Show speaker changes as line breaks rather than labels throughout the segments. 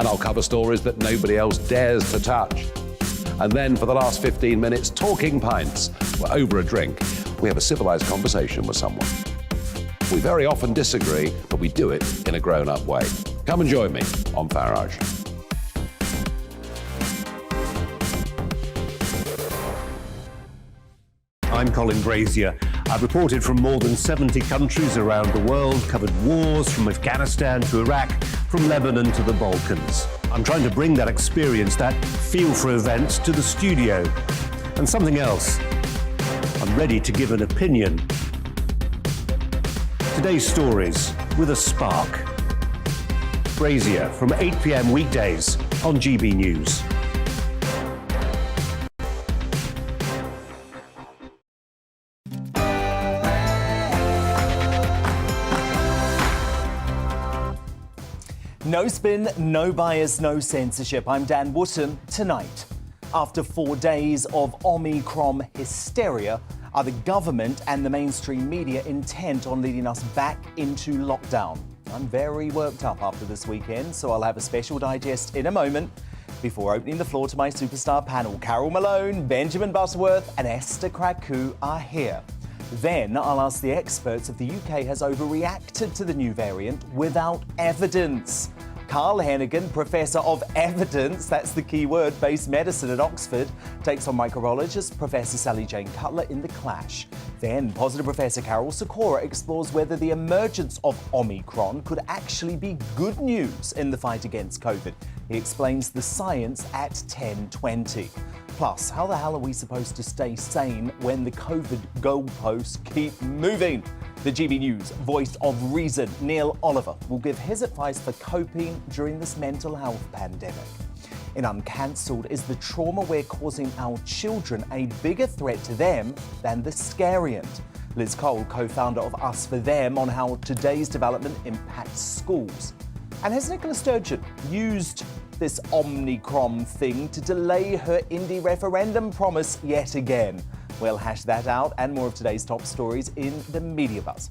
And I'll cover stories that nobody else dares to touch. And then for the last 15 minutes, talking pints. We're over a drink. We have a civilised conversation with someone. We very often disagree, but we do it in a grown-up way. Come and join me on Farage.
I'm Colin Brazier. I've reported from more than 70 countries around the world, covered wars from Afghanistan to Iraq, from Lebanon to the Balkans. I'm trying to bring that experience, that feel for events, to the studio. And something else. I'm ready to give an opinion. Today's stories with a spark. Brazier from 8 p.m. weekdays on GB News.
No spin, no bias, no censorship. I'm Dan Wootton. Tonight, after 4 days of Omicron hysteria, are the government and the mainstream media intent on leading us back into lockdown? I'm very worked up after this weekend, so I'll have a special digest in a moment. Before opening the floor to my superstar panel, Carol Malone, Benjamin Butterworth and Esther Kraku are here. Then I'll ask the experts if the UK has overreacted to the new variant without evidence. Carl Hennigan, Professor of Evidence, that's the key word, based medicine at Oxford, takes on microbiologist Professor Sally Jane Cutler in The Clash. Then Positive Professor Carol Sikora explores whether the emergence of Omicron could actually be good news in the fight against COVID. He explains the science at 10:20. Plus, how the hell are we supposed to stay sane when the COVID goalposts keep moving? The GB News voice of reason, Neil Oliver, will give his advice for coping during this mental health pandemic. In Uncancelled, is the trauma we're causing our children a bigger threat to them than the scariant? Liz Cole, co-founder of Us for Them, on how today's development impacts schools. And has Nicola Sturgeon used this Omicron thing to delay her indie referendum promise yet again? We'll hash that out and more of today's top stories in the Media Buzz.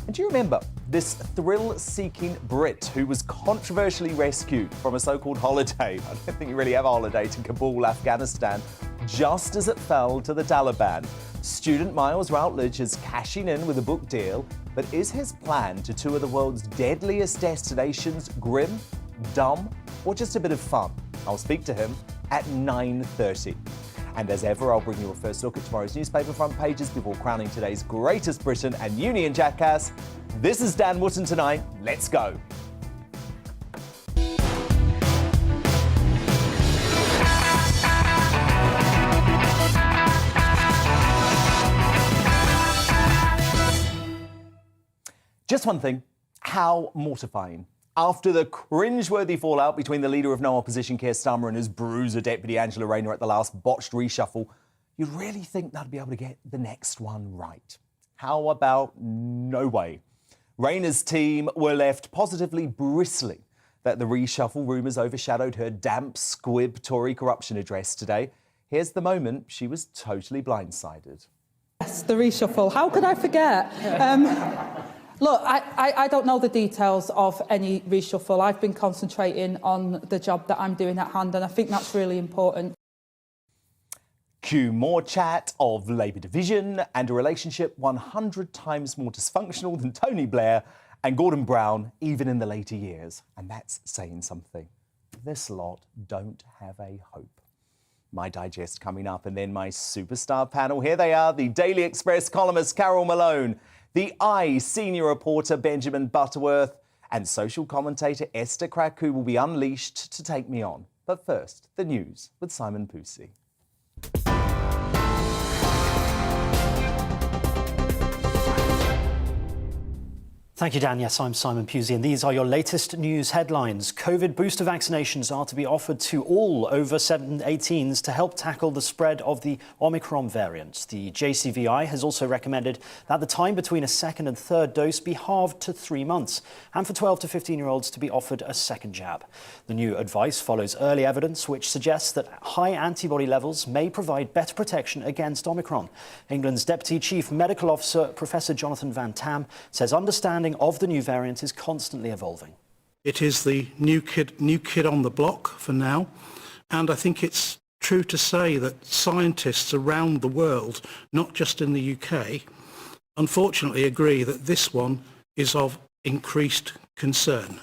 And do you remember this thrill-seeking Brit who was controversially rescued from a so-called holiday? I don't think you really have a holiday to Kabul, Afghanistan, just as it fell to the Taliban. Student Miles Routledge is cashing in with a book deal, but is his plan to tour the world's deadliest destinations grim, dumb, or just a bit of fun? I'll speak to him at 9:30. And as ever, I'll bring you a first look at tomorrow's newspaper front pages before crowning today's greatest Briton and Union Jackass. This is Dan Wootton Tonight. Let's go. Just one thing, how mortifying. After the cringeworthy fallout between the leader of no opposition, Keir Starmer, and his bruiser deputy, Angela Rayner, at the last botched reshuffle, you'd really think they'd be able to get the next one right. How about no way? Rayner's team were left positively bristling that the reshuffle rumours overshadowed her damp, squib Tory corruption address today. Here's the moment she was totally blindsided.
Yes, the reshuffle. How could I forget? Look, I don't know the details of any reshuffle. I've been concentrating on the job that I'm doing at hand, and I think that's really important.
Cue more chat of Labour division and a relationship 100 times more dysfunctional than Tony Blair and Gordon Brown, even in the later years. And that's saying something. This lot don't have a hope. My digest coming up, and then my superstar panel. Here they are, the Daily Express columnist Carol Malone, the senior reporter Benjamin Butterworth, and social commentator Esther Kraku will be unleashed to take me on. But first, the news with Simon Pusey.
Thank you, Dan. Yes, I'm Simon Pusey, and these are your latest news headlines. COVID booster vaccinations are to be offered to all over 18s to help tackle the spread of the Omicron variant. The JCVI has also recommended that the time between a second and third dose be halved to 3 months, and for 12 to 15-year-olds to be offered a second jab. The new advice follows early evidence which suggests that high antibody levels may provide better protection against Omicron. England's Deputy Chief Medical Officer, Professor Jonathan Van Tam, says understanding of the new variant is constantly evolving.
It is the new kid on the block for now. And I think it's true to say that scientists around the world, not just in the UK, unfortunately agree that this one is of increased concern.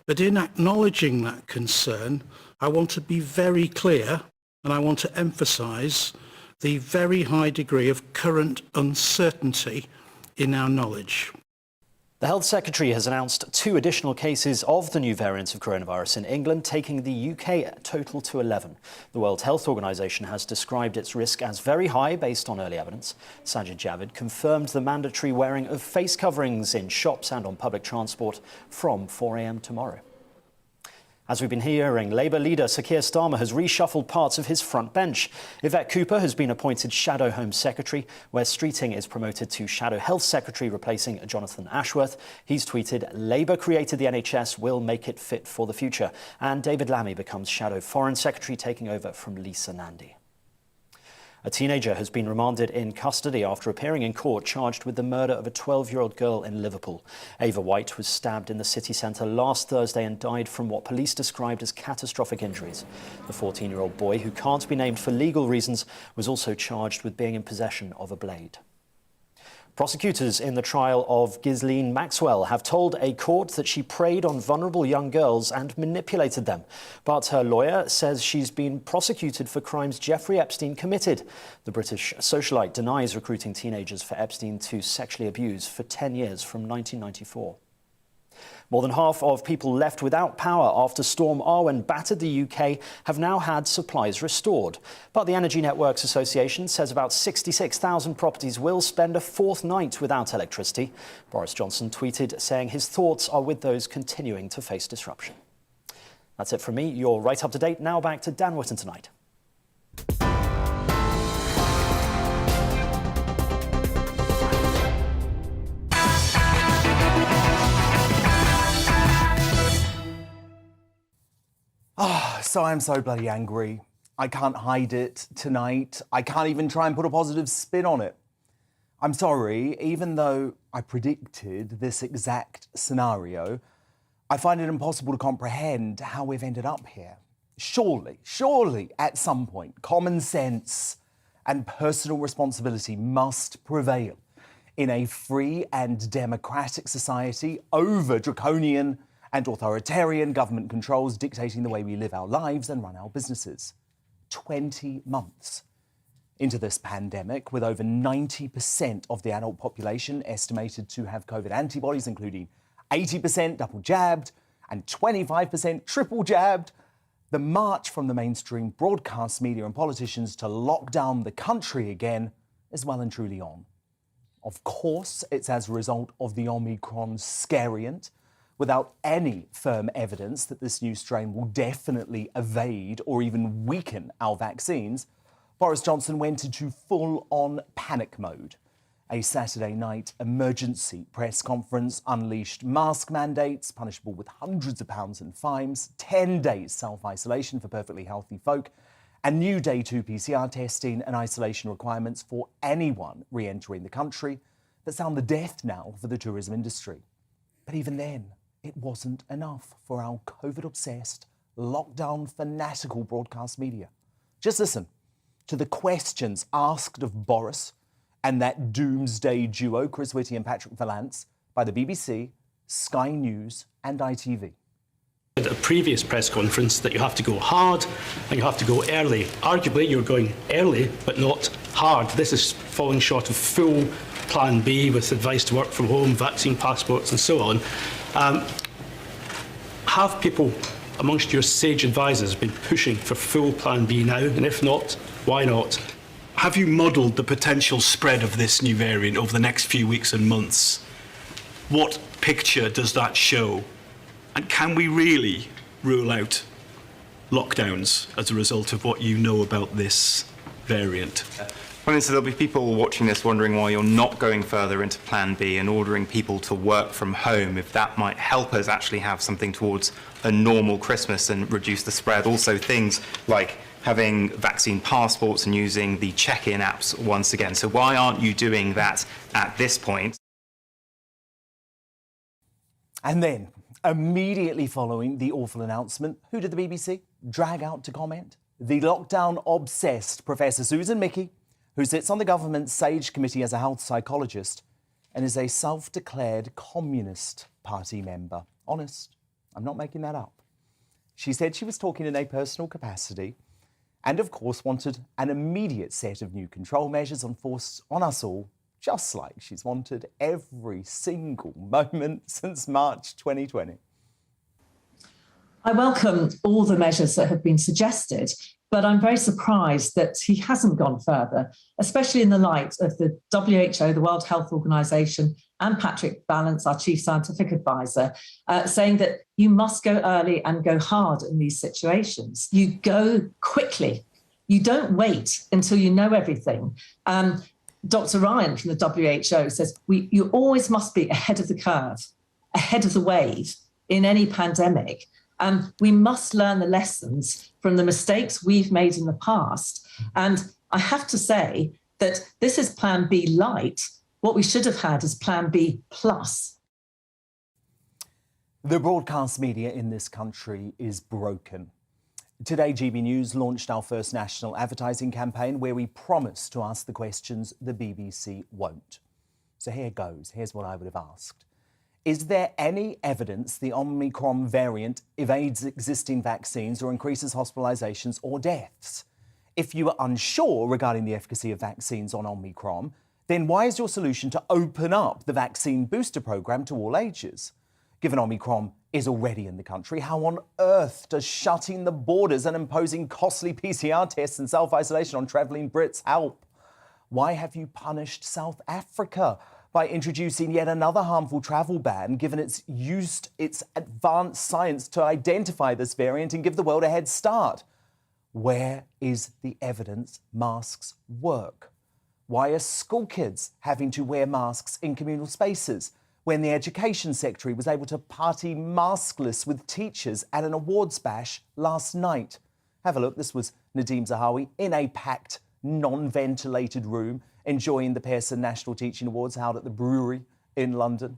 But in acknowledging that concern, I want to be very clear and I want to emphasise the very high degree of current uncertainty in our knowledge.
The Health Secretary has announced 2 additional cases of the new variant of coronavirus in England, taking the UK total to 11. The World Health Organization has described its risk as very high based on early evidence. Sajid Javid confirmed the mandatory wearing of face coverings in shops and on public transport from 4 a.m. tomorrow. As we've been hearing, Labour leader Sir Keir Starmer has reshuffled parts of his front bench. Yvette Cooper has been appointed Shadow Home Secretary, where Streeting is promoted to Shadow Health Secretary, replacing Jonathan Ashworth. He's tweeted, "Labour created the NHS, will make it fit for the future." And David Lammy becomes Shadow Foreign Secretary, taking over from Lisa Nandy. A teenager has been remanded in custody after appearing in court charged with the murder of a 12-year-old girl in Liverpool. Ava White was stabbed in the city centre last Thursday and died from what police described as catastrophic injuries. The 14-year-old boy, who can't be named for legal reasons, was also charged with being in possession of a blade. Prosecutors in the trial of Ghislaine Maxwell have told a court that she preyed on vulnerable young girls and manipulated them. But her lawyer says she's been prosecuted for crimes Jeffrey Epstein committed. The British socialite denies recruiting teenagers for Epstein to sexually abuse for 10 years from 1994. More than half of people left without power after Storm Arwen battered the UK have now had supplies restored. But the Energy Networks Association says about 66,000 properties will spend a 4th night without electricity. Boris Johnson tweeted saying his thoughts are with those continuing to face disruption. That's it from me. You're right up to date. Now back to Dan Wootton tonight.
So I'm so bloody angry. I can't hide it tonight. I can't even try and put a positive spin on it. I'm sorry, even though I predicted this exact scenario, I find it impossible to comprehend how we've ended up here. Surely, at some point, common sense and personal responsibility must prevail in a free and democratic society over draconian and authoritarian government controls dictating the way we live our lives and run our businesses. 20 months into this pandemic, with over 90% of the adult population estimated to have COVID antibodies, including 80% double jabbed and 25% triple jabbed, the march from the mainstream broadcast media and politicians to lock down the country again is well and truly on. Of course, it's as a result of the Omicron scariant, without any firm evidence that this new strain will definitely evade or even weaken our vaccines, Boris Johnson went into full-on panic mode. A Saturday night emergency press conference unleashed mask mandates, punishable with hundreds of pounds in fines, 10 days self-isolation for perfectly healthy folk, and new day 2 PCR testing and isolation requirements for anyone re-entering the country that sound the death knell for the tourism industry. But even then, it wasn't enough for our COVID-obsessed, lockdown fanatical broadcast media. Just listen to the questions asked of Boris and that doomsday duo, Chris Whitty and Patrick Vallance, by the BBC, Sky News and ITV.
At a previous press conference that you have to go hard and you have to go early. Arguably, you're going early, but not hard. This is falling short of full Plan B with advice to work from home, vaccine passports and so on. Have people amongst your sage advisors been pushing for full Plan B now? And if not, why not?
Have you modelled the potential spread of this new variant over the next few weeks and months? What picture does that show? And can we really rule out lockdowns as a result of what you know about this variant?
Well, so there'll be people watching this wondering why you're not going further into Plan B and ordering people to work from home, if that might help us actually have something towards a normal Christmas and reduce the spread. Also things like having vaccine passports and using the check-in apps once again. So why aren't you doing that at this point?
And then Immediately following the awful announcement, who did the BBC drag out to comment? The lockdown-obsessed Professor Susan Mickey, who sits on the government's SAGE committee as a health psychologist and is a self-declared Communist Party member. Honest, I'm not making that up. She said she was talking in a personal capacity and, of course, wanted an immediate set of new control measures enforced on us all, just like she's wanted every single moment since March 2020.
I welcome all the measures that have been suggested, but I'm very surprised that he hasn't gone further, especially in the light of the WHO, the World Health Organization, and Patrick Vallance, our chief scientific advisor, saying that you must go early and go hard in these situations. You go quickly. You don't wait until you know everything. Dr. Ryan from the WHO says you always must be ahead of the curve, ahead of the wave in any pandemic. We must learn the lessons from the mistakes we've made in the past. And I have to say that this is Plan B light. What we should have had is Plan B plus.
The broadcast media in this country is broken. Today, GBNews launched our first national advertising campaign where we promise to ask the questions the BBC won't. So here goes. Here's what I would have asked. Is there any evidence the Omicron variant evades existing vaccines or increases hospitalisations or deaths? If you are unsure regarding the efficacy of vaccines on Omicron, then why is your solution to open up the vaccine booster programme to all ages? Given Omicron is already in the country, how on earth does shutting the borders and imposing costly PCR tests and self-isolation on travelling Brits help? Why have you punished South Africa by introducing yet another harmful travel ban, given it's used its advanced science to identify this variant and give the world a head start? Where is the evidence masks work? Why are school kids having to wear masks in communal spaces when the Education Secretary was able to party maskless with teachers at an awards bash last night? Have a look. This was Nadeem Zahawi in a packed, non-ventilated room, enjoying the Pearson National Teaching Awards held at the Brewery in London.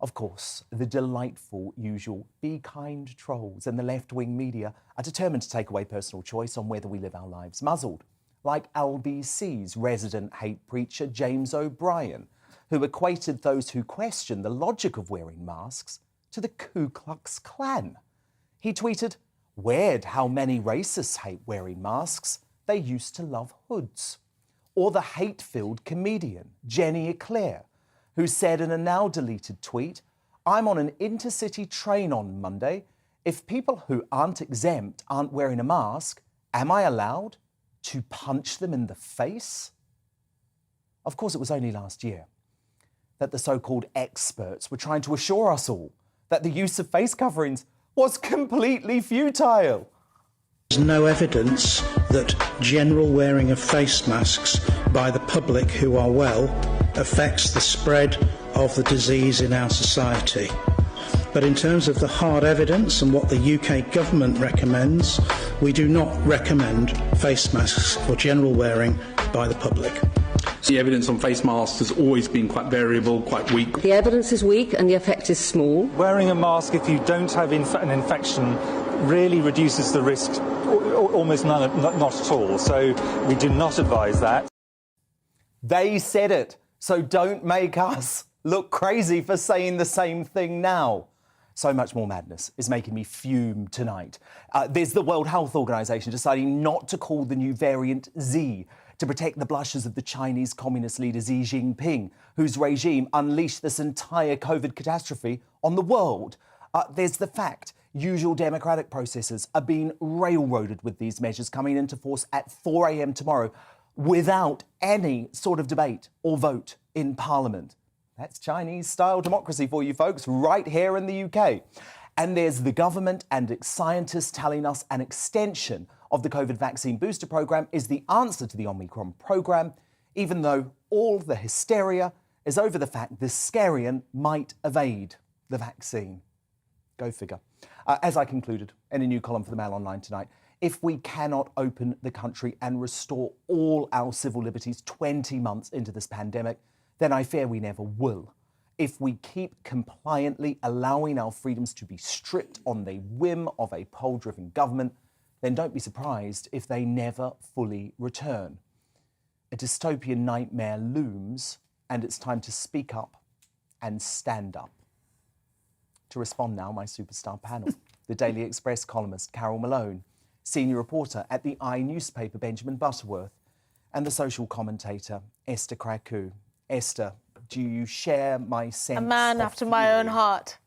Of course, the delightful usual be kind trolls and the left-wing media are determined to take away personal choice on whether we live our lives muzzled, like LBC's resident hate preacher James O'Brien, who equated those who question the logic of wearing masks to the Ku Klux Klan. He tweeted, "Weird how many racists hate wearing masks. They used to love hoods." Or the hate-filled comedian Jenny Eclair, who said in a now-deleted tweet, "I'm on an intercity train on Monday. If people who aren't exempt aren't wearing a mask, am I allowed to punch them in the face?" Of course, it was only last year that the so-called experts were trying to assure us all that the use of face coverings was completely futile.
There's no evidence that general wearing of face masks by the public who are well affects the spread of the disease in our society. But in terms of the hard evidence and what the UK government recommends, we do not recommend face masks for general wearing by the public.
The evidence on face masks has always been quite variable, quite weak.
The evidence is weak and the effect is small.
Wearing a mask if you don't have an infection really reduces the risk almost not at all. So we do not advise that.
They said it, so don't make us look crazy for saying the same thing now. So much more madness is making me fume tonight. There's the World Health Organization deciding not to call the new variant Z to protect the blushes of the Chinese Communist leader Xi Jinping, whose regime unleashed this entire COVID catastrophe on the world. There's the fact usual democratic processes are being railroaded with these measures coming into force at 4 a.m. tomorrow without any sort of debate or vote in Parliament. That's Chinese-style democracy for you folks, right here in the UK. And there's the government and its scientists telling us an extension of the COVID vaccine booster programme is the answer to the Omicron programme, even though all the hysteria is over the fact this scariant might evade the vaccine. Go figure. As I concluded in a new column for the Mail Online tonight, if we cannot open the country and restore all our civil liberties 20 months into this pandemic, then I fear we never will. if we keep compliantly allowing our freedoms to be stripped on the whim of a poll-driven government, then don't be surprised if they never fully return. A dystopian nightmare looms, and it's time to speak up and stand up. To respond now, my superstar panel, the Daily Express columnist Carol Malone, senior reporter at the newspaper Benjamin Butterworth, and the social commentator Esther Kraku. Esther, do you share my sense?
A man after my own heart.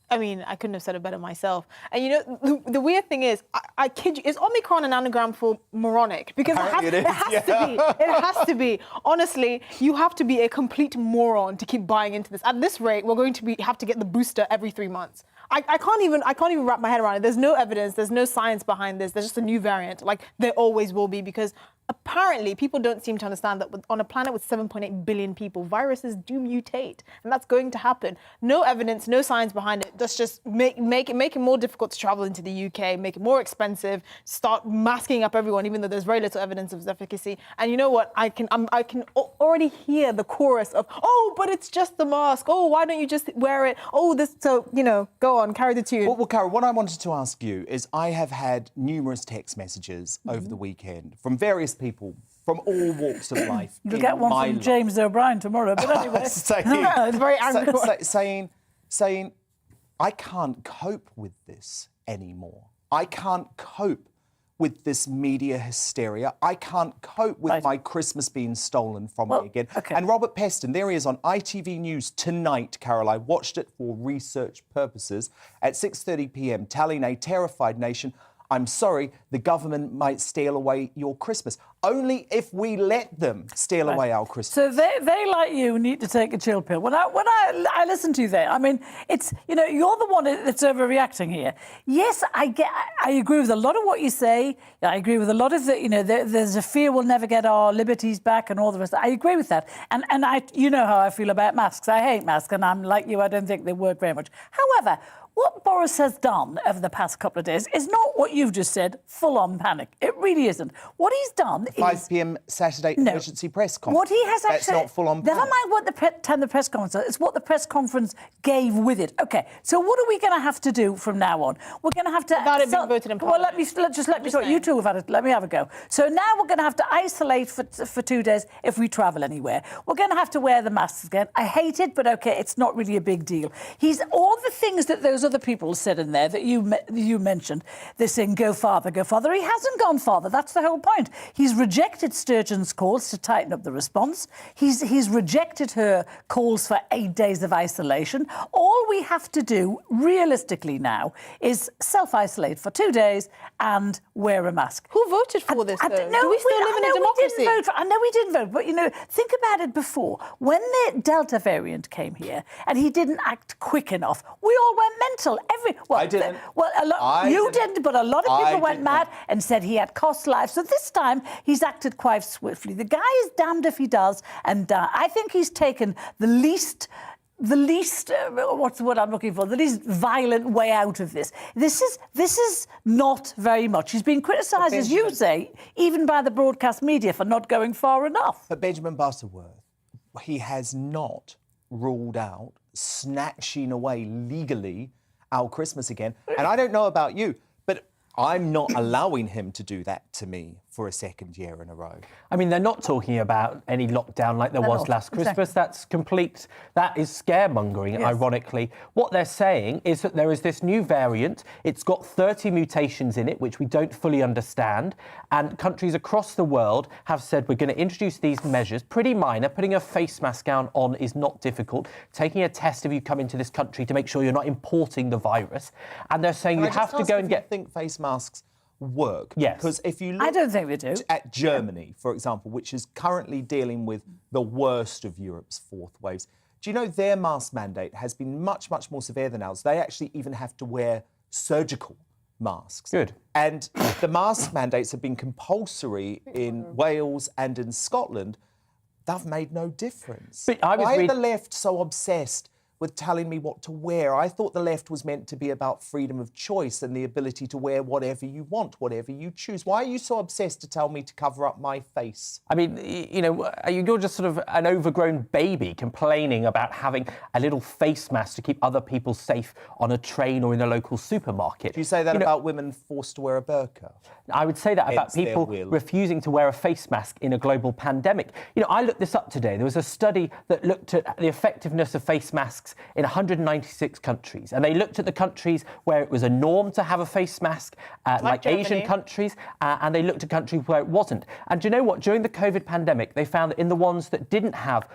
I mean, I couldn't have said it better myself. And you know, the weird thing is, I kid you, is Omicron an anagram for moronic? Because it has to be. It has to be. Honestly, you have to be a complete moron to keep buying into this. At this rate, we're going to have to get the booster every 3 months. I can't even wrap my head around it. There's no evidence. There's no science behind this. There's just a new variant, like there always will be, because apparently people don't seem to understand that on a planet with 7.8 billion people, viruses do mutate, and that's going to happen. No evidence, no science behind it. Let's just make it more difficult to travel into the UK, make it more expensive, start masking up everyone, even though there's very little evidence of its efficacy. And you know what? I can already hear the chorus of, oh, but it's just the mask. Oh, why don't you just wear it? Oh, this. So go on, carry the tune.
Well, Carol, what I wanted to ask you is, I have had numerous text messages over the weekend from various people from all walks of life.
You'll get one from James O'Brien tomorrow, but anyway.
It's very angry.
saying, I can't cope with this anymore. I can't cope with this media hysteria. I can't cope with my Christmas being stolen from me again.
Okay.
And Robert Peston, there he is on ITV News tonight, Carol. I watched it for research purposes at 6:30 p.m, telling a terrified nation, I'm sorry, the government might steal away your Christmas. Only if we let them steal away our Christmas.
So they like you, need to take a chill pill. When I listen to you there, I mean, it's, you're the one that's overreacting here. Yes, I agree with a lot of what you say. I agree with a lot of the, there's a fear we'll never get our liberties back and all the rest. I agree with that. And you know how I feel about masks. I hate masks, and I'm like you, I don't think they work very much. However, what Boris has done over the past couple of days is not what you've just said, full-on panic. It really isn't. What he's done is...
5 p.m. Saturday emergency press conference.
What he has actually...
That's not full-on panic.
Never mind what the press conference is. It's what the press conference gave with it. OK, so what are we going to have to do from now on? We're going to have to...
Without it being voted in Parliament.
Well, let me talk. You two have had it. Let me have a go. So now we're going to have to isolate for 2 days if we travel anywhere. We're going to have to wear the masks again. I hate it, but OK, it's not really a big deal. All the things that those other people said in there that you mentioned, they're saying go farther, go farther. He hasn't gone farther. That's the whole point. He's rejected Sturgeon's calls to tighten up the response. He's rejected her calls for 8 days of isolation. All we have to do, realistically now, is self-isolate for 2 days and wear a mask.
Who voted for this, though? Do we still live in a democracy?
I know we didn't vote, but, think about it before. When the Delta variant came here and he didn't act quick enough, we all went mental.
I didn't.
You didn't, but a lot of people went mad and said he had cost lives. So this time he's acted quite swiftly. The guy is damned if he does, and I think he's taken the least what's the word I'm looking for? The least violent way out of this. This is not very much. He's been criticised, as you say, even by the broadcast media for not going far enough.
But Benjamin Butterworth, he has not ruled out snatching away legally our Christmas again. And I don't know about you, but I'm not allowing him to do that to me for a second year in a row.
I mean, they're not talking about any lockdown like there was last Christmas. That is scaremongering, yes. Ironically. What they're saying is that there is this new variant. It's got 30 mutations in it, which we don't fully understand. And countries across the world have said we're going to introduce these measures, pretty minor. Putting a face mask on is not difficult. Taking a test if you come into this country to make sure you're not importing the virus. And they're saying you have to go and get...
I think face masks work.
Yes.
Because if you look
I don't think they do.
at Germany, for example, which is currently dealing with the worst of Europe's fourth waves, do you know their mask mandate has been much, much more severe than ours? They actually even have to wear surgical masks.
Good.
And the mask mandates have been compulsory in Wales and in Scotland. They've made no difference.
But
Why are the left so obsessed with telling me what to wear. I thought the left was meant to be about freedom of choice and the ability to wear whatever you want, whatever you choose. Why are you so obsessed to tell me to cover up my face?
I mean, you know, you're just sort of an overgrown baby complaining about having a little face mask to keep other people safe on a train or in a local supermarket.
Do you say that about women forced to wear a burqa?
I would say that about people refusing to wear a face mask in a global pandemic. You know, I looked this up today. There was a study that looked at the effectiveness of face masks in 196 countries. And they looked at the countries where it was a norm to have a face mask, like Asian countries, and they looked at countries where it wasn't. And do you know what? During the COVID pandemic, they found that in the ones that didn't have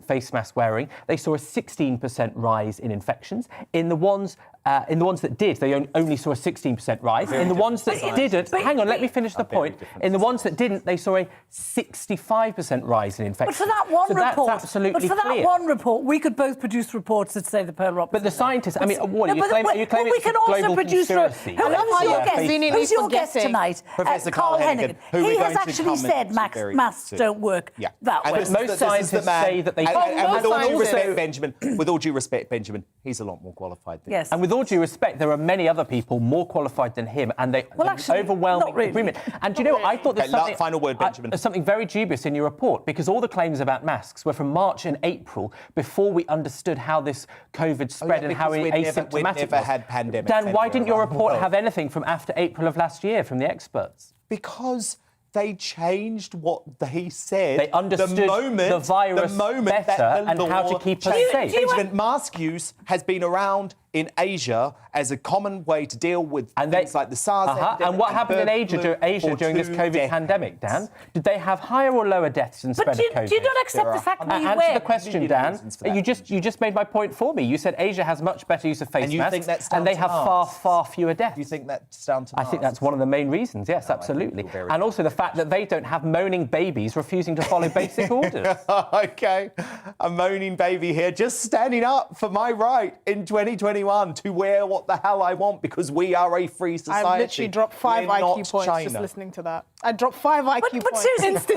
face mask wearing, they saw a 16% rise in infections. In the ones that did, they only saw a 16% rise. In the ones that didn't, hang on, let me finish the point. In the ones that didn't, they saw a 65% rise in infections.
But for that one report,
that's absolutely
that one report, we could both produce reports that say the polar opposite.
But the scientists, I mean, what are you claiming? Are you claiming it's a global conspiracy?
Who's your guest tonight?
Professor
Carl Hennigan. He has actually said masks don't work that way.
Most scientists say that they don't.
And with all due respect, Benjamin, with all due respect, Benjamin, he's a lot more qualified than you.
Yes.
And with all due respect, there are many other people more qualified than him, and they overwhelming agreement. And do you know, I thought there's something,
final word, Benjamin.
There's something very dubious in your report, because all the claims about masks were from March and April, before we understood how this COVID spread and how asymptomatic
we'd never
was.
had pandemics.
Dan, why didn't your report have anything from after April of last year from the experts?
Because they changed what they said.
They understood the virus better and how to keep us safe.
Benjamin, mask use has been around in Asia as a common way to deal with things like the SARS epidemic.
And what happened in Asia during this COVID pandemic, Dan? Did they have higher or lower deaths and spread of COVID?
Do you not accept the fact that we wear...
Answer the question, Dan. You just made my point for me. You said Asia has much better use of face masks, and they have far fewer deaths.
Do you think that's down to
I think that's one of the main reasons, yes, absolutely. And also the fact that they don't have moaning babies refusing to follow basic orders.
OK, a moaning baby here, just standing up for my right in 2021 to wear what the hell I want, because we are a free society.
I've literally dropped 5 IQ points just listening to that. I dropped 5 IQ points.
But seriously,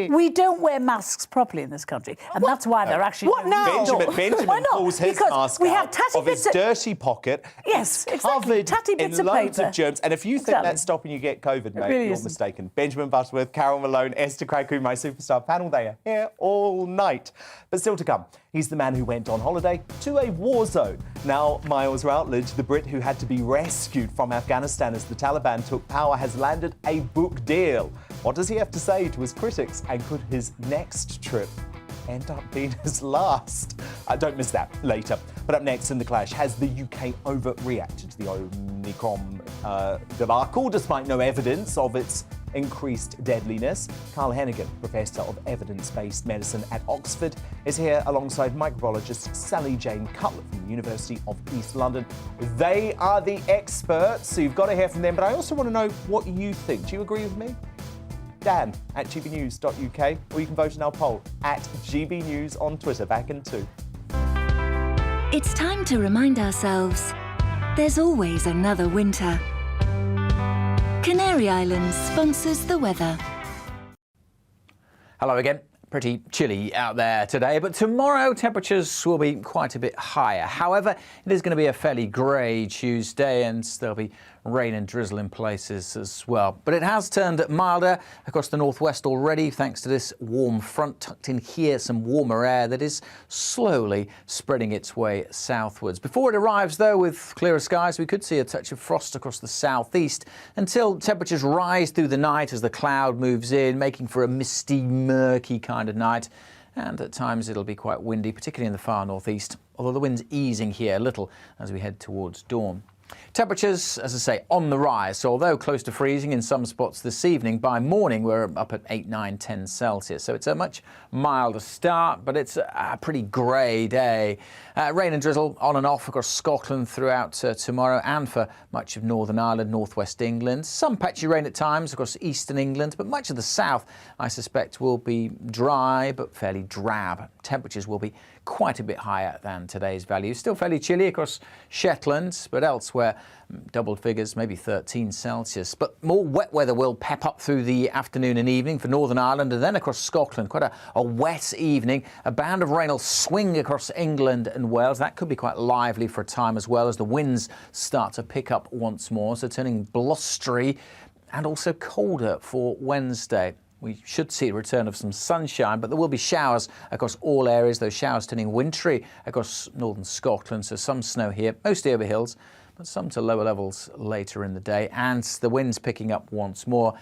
we don't wear masks properly in this country, and that's why they're actually...
What now? Benjamin pulls his mask out of his dirty pocket.
Yes,
exactly.
Tatty bits
in
of
loads
paper.
of germs. And if you think that's stopping you get COVID, mate, you're mistaken. Benjamin Butterworth, Carol Malone, Esther Kraku, my superstar panel, they are here all night. But still to come, he's the man who went on holiday to a war zone. Now, Miles Routledge, the Brit who had to be rescued from Afghanistan as the Taliban took power, has landed a book deal. What does he have to say to his critics, and could his next trip end up being his last? Don't miss that later. But up next in The Clash, has the UK overreacted to the Omicron debacle despite no evidence of its increased deadliness? Carl Hennigan, Professor of Evidence-Based Medicine at Oxford, is here alongside microbiologist Sally Jane Cutler from the University of East London. They are the experts, so you've got to hear from them. But I also want to know what you think. Do you agree with me? Dan at gbnews.uk, or you can vote in our poll at gbnews on Twitter. Back in 2.
It's time to remind ourselves there's always another winter. Canary Islands sponsors the weather.
Hello again. Pretty chilly out there today, but tomorrow temperatures will be quite a bit higher. However, it is going to be a fairly grey Tuesday, and there'll be rain and drizzle in places as well. But it has turned milder across the northwest already thanks to this warm front tucked in here, some warmer air that is slowly spreading its way southwards. Before it arrives, though, with clearer skies, we could see a touch of frost across the southeast until temperatures rise through the night as the cloud moves in, making for a misty, murky kind of night. And at times it'll be quite windy, particularly in the far northeast, although the wind's easing here a little as we head towards dawn. Temperatures, as I say, on the rise, so although close to freezing in some spots this evening, by morning we're up at 8, 9, 10 Celsius. So it's a much milder start, but it's a pretty grey day. Rain and drizzle on and off across Scotland throughout tomorrow, and for much of Northern Ireland, northwest England. Some patchy rain at times across eastern England, but much of the south, I suspect, will be dry but fairly drab. Temperatures will be quite a bit higher than today's value. Still fairly chilly across Shetland, but elsewhere double figures, maybe 13 Celsius. But more wet weather will pep up through the afternoon and evening for Northern Ireland and then across Scotland. Quite a wet evening. A band of rain will swing across England and Wales. That could be quite lively for a time as well as the winds start to pick up once more, so turning blustery and also colder for Wednesday. We should see a return of some sunshine, but there will be showers across all areas, those showers turning wintry across northern Scotland, so some snow here, mostly over hills, but some to lower levels later in the day, and the winds picking up once more.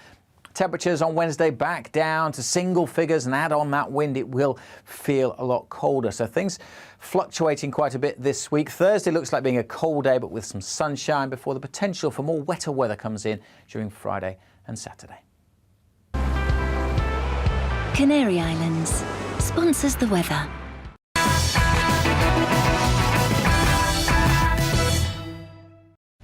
Temperatures on Wednesday back down to single figures, and add on that wind, it will feel a lot colder. So things fluctuating quite a bit this week. Thursday looks like being a cold day, but with some sunshine before the potential for more wetter weather comes in during Friday and Saturday.
Canary Islands sponsors the weather.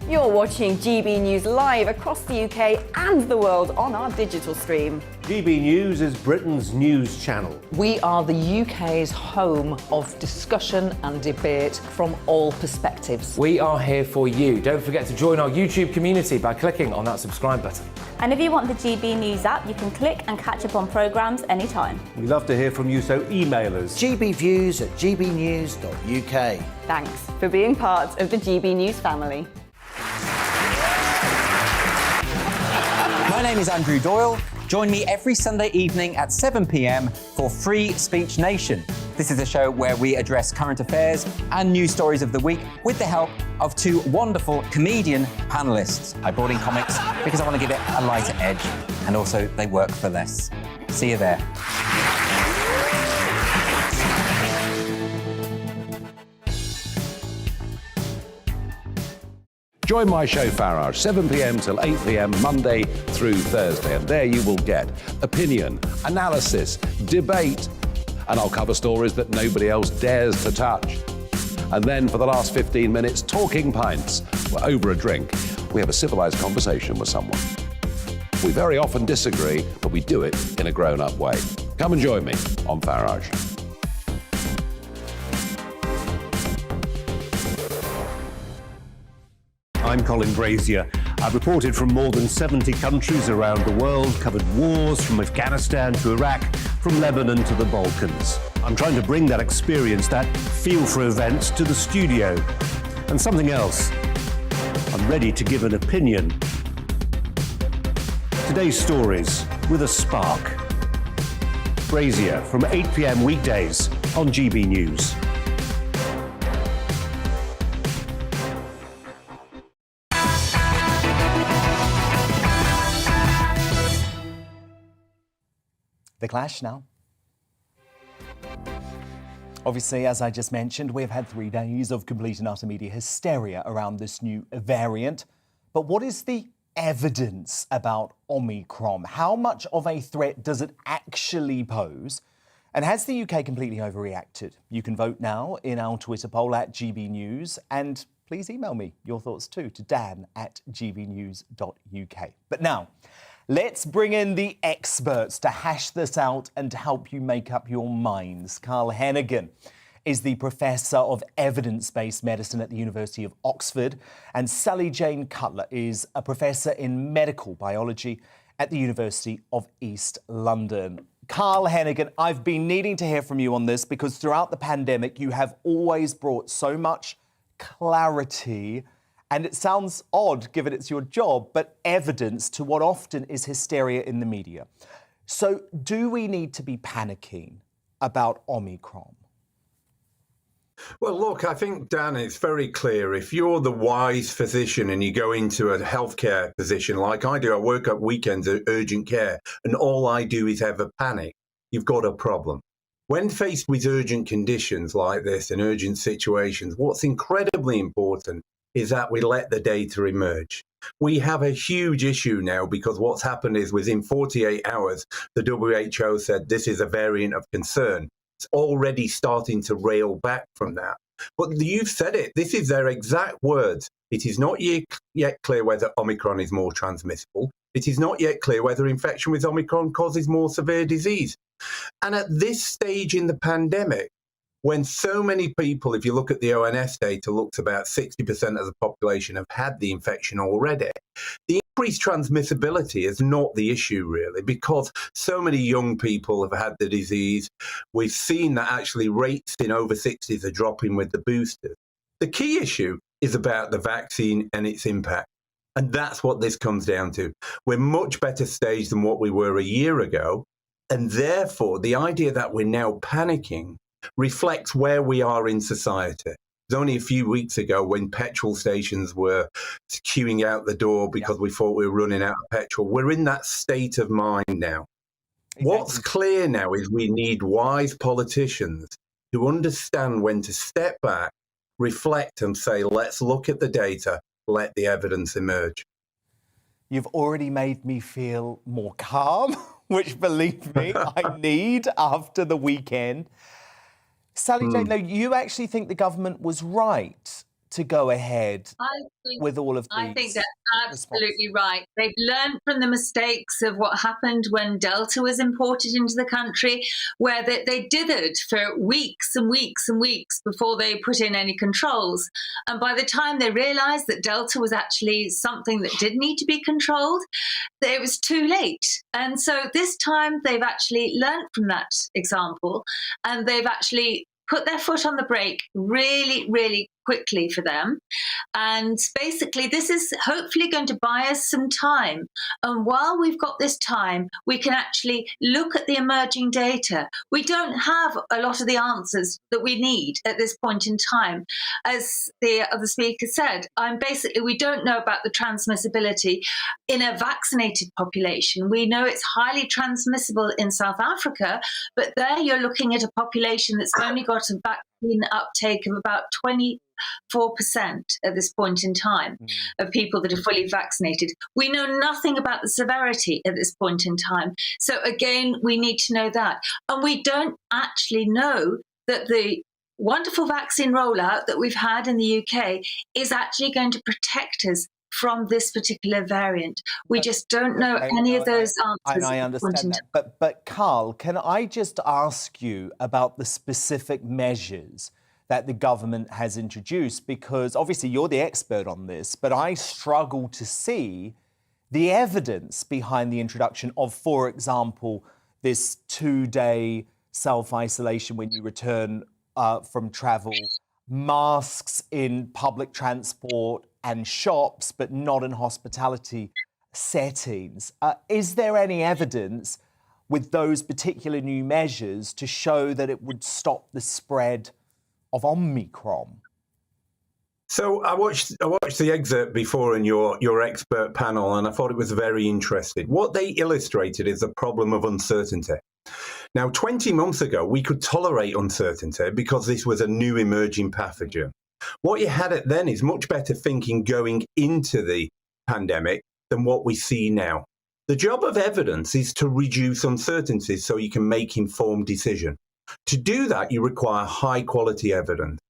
You're watching GB News live across the UK and the world on our digital stream.
GB News is Britain's news channel.
We are the UK's home of discussion and debate from all perspectives.
We are here for you. Don't forget to join our YouTube community by clicking on that subscribe button.
And if you want the GB News app, you can click and catch up on programmes anytime.
We love to hear from you, so email us.
gbviews@gbnews.uk.
Thanks for being part of the GB News family.
My name is Andrew Doyle. Join me every Sunday evening at 7 p.m. for Free Speech Nation. This is a show where we address current affairs and news stories of the week with the help of two wonderful comedian panellists. I brought in comics because I want to give it a lighter edge, and also they work for less. See you there.
Join my show Farage, 7 p.m. till 8 p.m. Monday through Thursday. And there you will get opinion, analysis, debate, and I'll cover stories that nobody else dares to touch. And then for the last 15 minutes, talking pints. We're over a drink. We have a civilized conversation with someone. We very often disagree, but we do it in a grown-up way. Come and join me on Farage.
I'm Colin Brazier. I've reported from more than 70 countries around the world, covered wars from Afghanistan to Iraq, from Lebanon to the Balkans. I'm trying to bring that experience, that feel for events, to the studio. And something else, I'm ready to give an opinion. Today's stories with a spark. Brazier from 8 p.m. weekdays on GB News.
The Clash now. Obviously, as I just mentioned, we've had 3 days of complete and utter media hysteria around this new variant. But what is the evidence about Omicron? How much of a threat does it actually pose? And has the UK completely overreacted? You can vote now in our Twitter poll at GB News, and please email me your thoughts too to dan@gbnews.uk. But now, let's bring in the experts to hash this out and to help you make up your minds. Carl Hennigan is the Professor of Evidence-Based Medicine at the University of Oxford, and Sally Jane Cutler is a Professor in Medical Biology at the University of East London. Carl Hennigan, I've been needing to hear from you on this because throughout the pandemic, you have always brought so much clarity, and it sounds odd given it's your job, but evidence to what often is hysteria in the media. So do we need to be panicking about Omicron?
Well, look, I think, Dan, it's very clear. If you're the wise physician and you go into a healthcare position like I do, I work at weekends at urgent care, and all I do is ever panic, you've got a problem. When faced with urgent conditions like this and urgent situations, what's incredibly important is that we let the data emerge. We have a huge issue now because what's happened is within 48 hours, the WHO said this is a variant of concern. It's already starting to rail back from that. But you've said it. This is their exact words. It is not yet clear whether Omicron is more transmissible. It is not yet clear whether infection with Omicron causes more severe disease. And at this stage in the pandemic, When so many people, if you look at the ONS data, looks about 60% of the population have had the infection already. The increased transmissibility is not the issue, really, because so many young people have had the disease. We've seen that actually rates in over 60s are dropping with the boosters. The key issue is about the vaccine and its impact. And that's what this comes down to. We're much better staged than what we were a year ago. And therefore, the idea that we're now panicking reflects where we are in society. It was only a few weeks ago when petrol stations were queuing out the door because we thought we were running out of petrol. We're in that state of mind now. Exactly. What's clear now is we need wise politicians who understand when to step back, reflect and say, let's look at the data, let the evidence emerge.
You've already made me feel more calm, which, believe me, I need after the weekend. Sally Jane, though, you actually think the government was right to go ahead with all of these?
I think they're absolutely right. They've learned from the mistakes of what happened when Delta was imported into the country, where they dithered for weeks and weeks and weeks before they put in any controls. And by the time they realised that Delta was actually something that did need to be controlled, it was too late. And so this time they've actually learned from that example, and they've actually put their foot on the brake really, really quickly for them. And basically, this is hopefully going to buy us some time. And while we've got this time, we can actually look at the emerging data. We don't have a lot of the answers that we need at this point in time. As the other speaker said, basically, we don't know about the transmissibility in a vaccinated population. We know it's highly transmissible in South Africa, but there you're looking at a population that's only got a vaccine uptake of about 24% at this point in time of people that are fully vaccinated. We know nothing about the severity at this point in time. So again, we need to know that. And we don't actually know that the wonderful vaccine rollout that we've had in the UK is actually going to protect us from this particular variant. We just don't know any of those answers.
And I understand that. But Carl, can I just ask you about the specific measures that the government has introduced? Because obviously you're the expert on this, but I struggle to see the evidence behind the introduction of, for example, this 2-day self-isolation when you return from travel, masks in public transport and shops, but not in hospitality settings. Is there any evidence with those particular new measures to show that it would stop the spread of Omicron?
So I watched the excerpt before in your expert panel, and I thought it was very interesting. What they illustrated is the problem of uncertainty. Now, 20 months ago, we could tolerate uncertainty because this was a new emerging pathogen. What you had at then is much better thinking going into the pandemic than what we see now. The job of evidence is to reduce uncertainties so you can make informed decisions. To do that, you require high-quality evidence.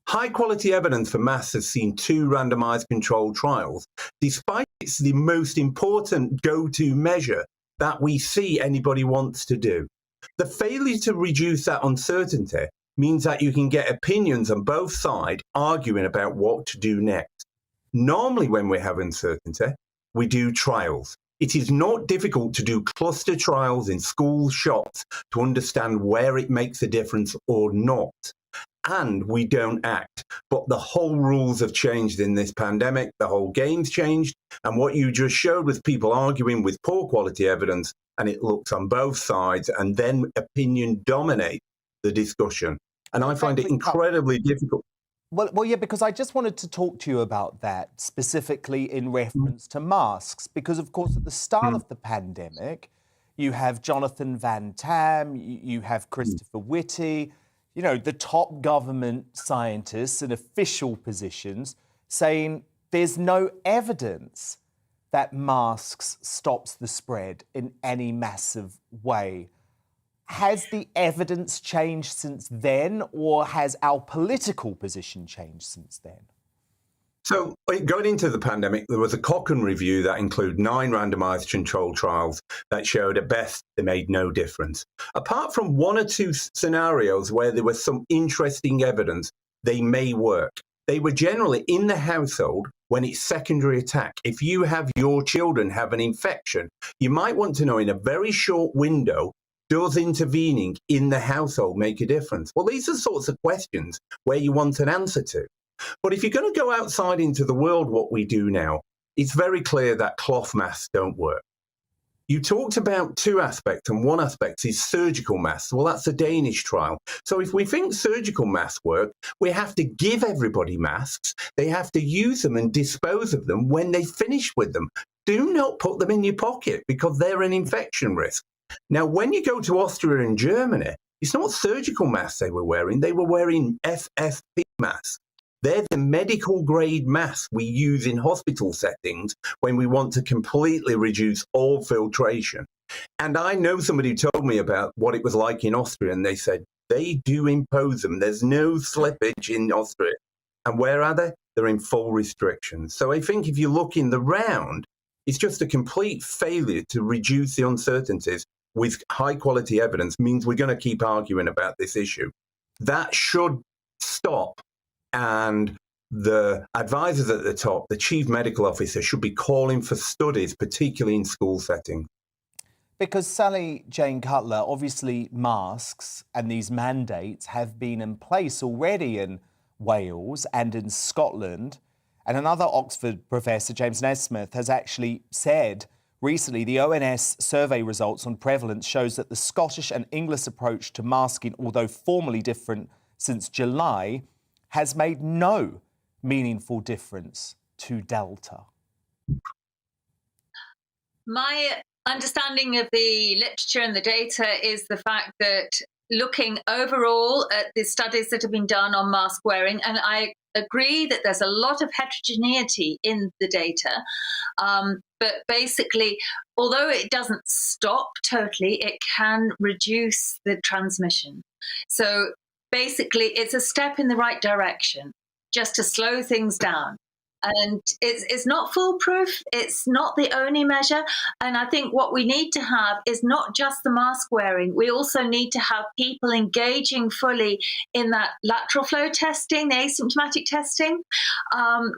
High-quality evidence for masks has seen 2 randomized controlled trials, despite it's the most important go-to measure that we see anybody wants to do. The failure to reduce that uncertainty means that you can get opinions on both sides arguing about what to do next. Normally, when we have uncertainty, we do trials. It is not difficult to do cluster trials in schools, shops, to understand where it makes a difference or not. And we don't act. But the whole rules have changed in this pandemic. The whole game's changed. And what you just showed was people arguing with poor quality evidence, and it looks on both sides, and then opinion dominates the discussion. And I find it incredibly difficult.
Well, yeah, because I just wanted to talk to you about that, specifically in reference to masks. Because, of course, at the start of the pandemic, you have Jonathan Van Tam, you have Christopher Whitty, you know, the top government scientists in official positions saying there's no evidence that masks stops the spread in any massive way. Has the evidence changed since then, or has our political position changed since then?
So going into the pandemic, there was a Cochrane review that included 9 randomized controlled trials that showed at best they made no difference. Apart from 1 or 2 scenarios where there was some interesting evidence they may work, they were generally in the household when it's secondary attack. If you have your children have an infection, you might want to know in a very short window, does intervening in the household make a difference? Well, these are sorts of questions where you want an answer to. But if you're going to go outside into the world, what we do now, it's very clear that cloth masks don't work. You talked about 2 aspects, and one aspect is surgical masks. Well, that's a Danish trial. So if we think surgical masks work, we have to give everybody masks. They have to use them and dispose of them when they finish with them. Do not put them in your pocket because they're an infection risk. Now, when you go to Austria and Germany, it's not surgical masks they were wearing FFP masks. They're the medical grade masks we use in hospital settings when we want to completely reduce all filtration. And I know somebody who told me about what it was like in Austria, and they said they do impose them. There's no slippage in Austria. And where are they? They're in full restrictions. So I think if you look in the round, it's just a complete failure to reduce the uncertainties with high quality evidence means we're going to keep arguing about this issue. That should stop. And the advisors at the top, the chief medical officer, should be calling for studies, particularly in school settings.
Because Sally Jane Cutler, obviously masks and these mandates have been in place already in Wales and in Scotland. And another Oxford professor, James Naismith, has actually said recently the ONS survey results on prevalence shows that the Scottish and English approach to masking, although formally different since July, has made no meaningful difference to Delta.
My understanding of the literature and the data is the fact that looking overall at the studies that have been done on mask wearing, and I agree that there's a lot of heterogeneity in the data, but basically, although it doesn't stop totally, it can reduce the transmission. So basically, it's a step in the right direction, just to slow things down. And it's not foolproof. It's not the only measure. And I think what we need to have is not just the mask wearing. We also need to have people engaging fully in that lateral flow testing, the asymptomatic testing.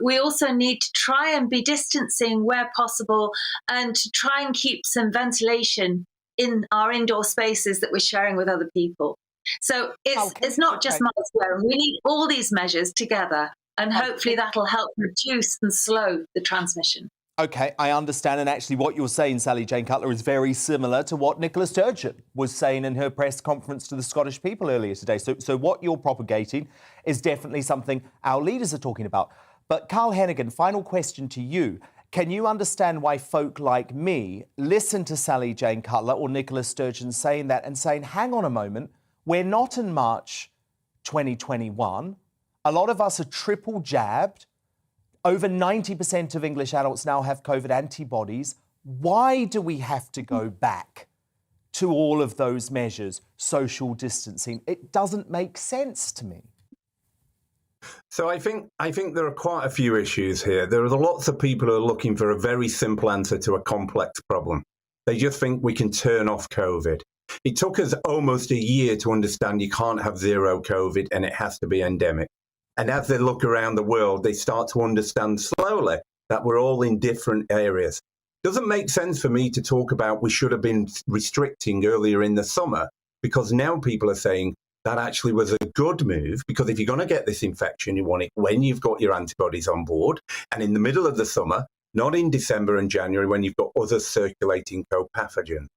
We also need to try and be distancing where possible and to try and keep some ventilation in our indoor spaces that we're sharing with other people. So it's not just mask wearing. We need all these measures together, and hopefully that'll help reduce and slow the transmission.
OK, I understand. And actually what you're saying, Sally Jane Cutler, is very similar to what Nicola Sturgeon was saying in her press conference to the Scottish people earlier today. So what you're propagating is definitely something our leaders are talking about. But Carl Hennigan, final question to you. Can you understand why folk like me listen to Sally Jane Cutler or Nicola Sturgeon saying that and saying, hang on a moment, we're not in March 2021. A lot of us are triple jabbed. Over 90% of English adults now have COVID antibodies. Why do we have to go back to all of those measures, social distancing? It doesn't make sense to me.
So I think there are quite a few issues here. There are lots of people who are looking for a very simple answer to a complex problem. They just think we can turn off COVID. It took us almost a year to understand you can't have zero COVID and it has to be endemic. And as they look around the world, they start to understand slowly that we're all in different areas. Doesn't make sense for me to talk about we should have been restricting earlier in the summer, because now people are saying that actually was a good move, because if you're going to get this infection, you want it when you've got your antibodies on board and in the middle of the summer, not in December and January when you've got other circulating co-pathogens.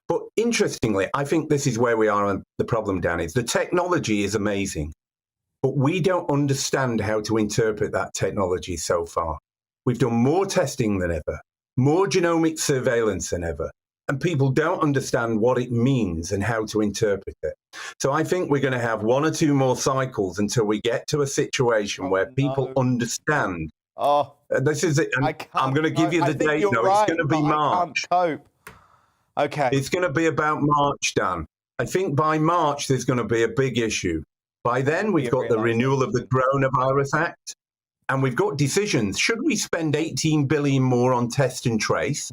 But interestingly, I think this is where we are on the problem, Dan, is the technology is amazing, but we don't understand how to interpret that technology so far. We've done more testing than ever, more genomic surveillance than ever, and people don't understand what it means and how to interpret it. So I think we're going to have 1 or 2 more cycles until we get to a situation where people understand. This is it. I'm going to give you the date. No, it's going to be March.
I can't cope. Okay.
It's going to be about March, Dan. I think by March, there's going to be a big issue. By then, we've got the renewal of the Coronavirus Act. and we've got decisions. Should we spend 18 billion more on test and trace,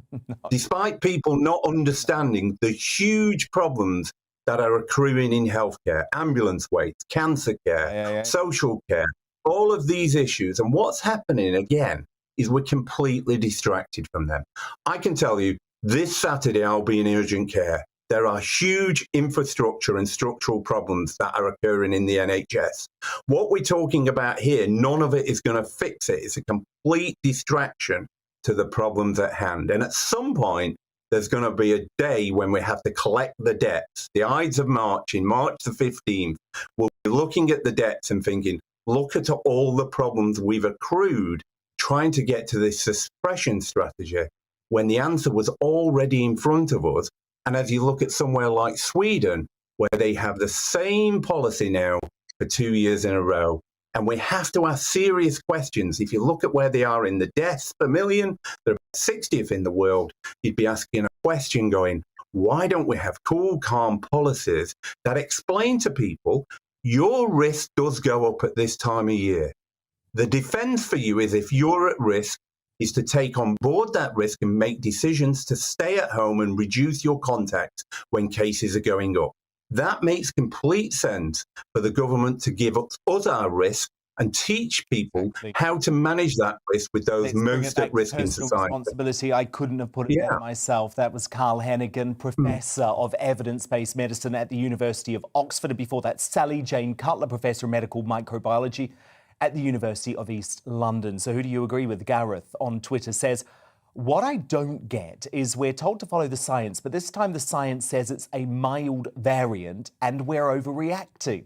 despite people not understanding the huge problems that are accruing in healthcare, ambulance waits, cancer care, social care, all of these issues? And what's happening again is we're completely distracted from them. I can tell you, this Saturday I'll be in urgent care. There are huge infrastructure and structural problems that are occurring in the NHS. What we're talking about here, none of it is going to fix it. It's a complete distraction to the problems at hand. And at some point, there's going to be a day when we have to collect the debts. The Ides of March, in March the 15th, we'll be looking at the debts and thinking, look at all the problems we've accrued trying to get to this suppression strategy when the answer was already in front of us. And as you look at somewhere like Sweden, where they have the same policy now for 2 years in a row, and we have to ask serious questions. If you look at where they are in the deaths per million, they're 60th in the world. You'd be asking a question going, why don't we have cool, calm policies that explain to people, your risk does go up at this time of year. The defense for you is if you're at risk, is to take on board that risk and make decisions to stay at home and reduce your contacts when cases are going up. That makes complete sense for the government to give us our risk and teach people how to manage that risk with those most at risk in society.
Responsibility, I couldn't have put it better myself. That was Carl Hennigan, Professor of Evidence-Based Medicine at the University of Oxford. And before that, Sally Jane Cutler, Professor of Medical Microbiology at the University of East London. So who do you agree with? Gareth on Twitter says, what I don't get is we're told to follow the science, but this time the science says it's a mild variant and we're overreacting.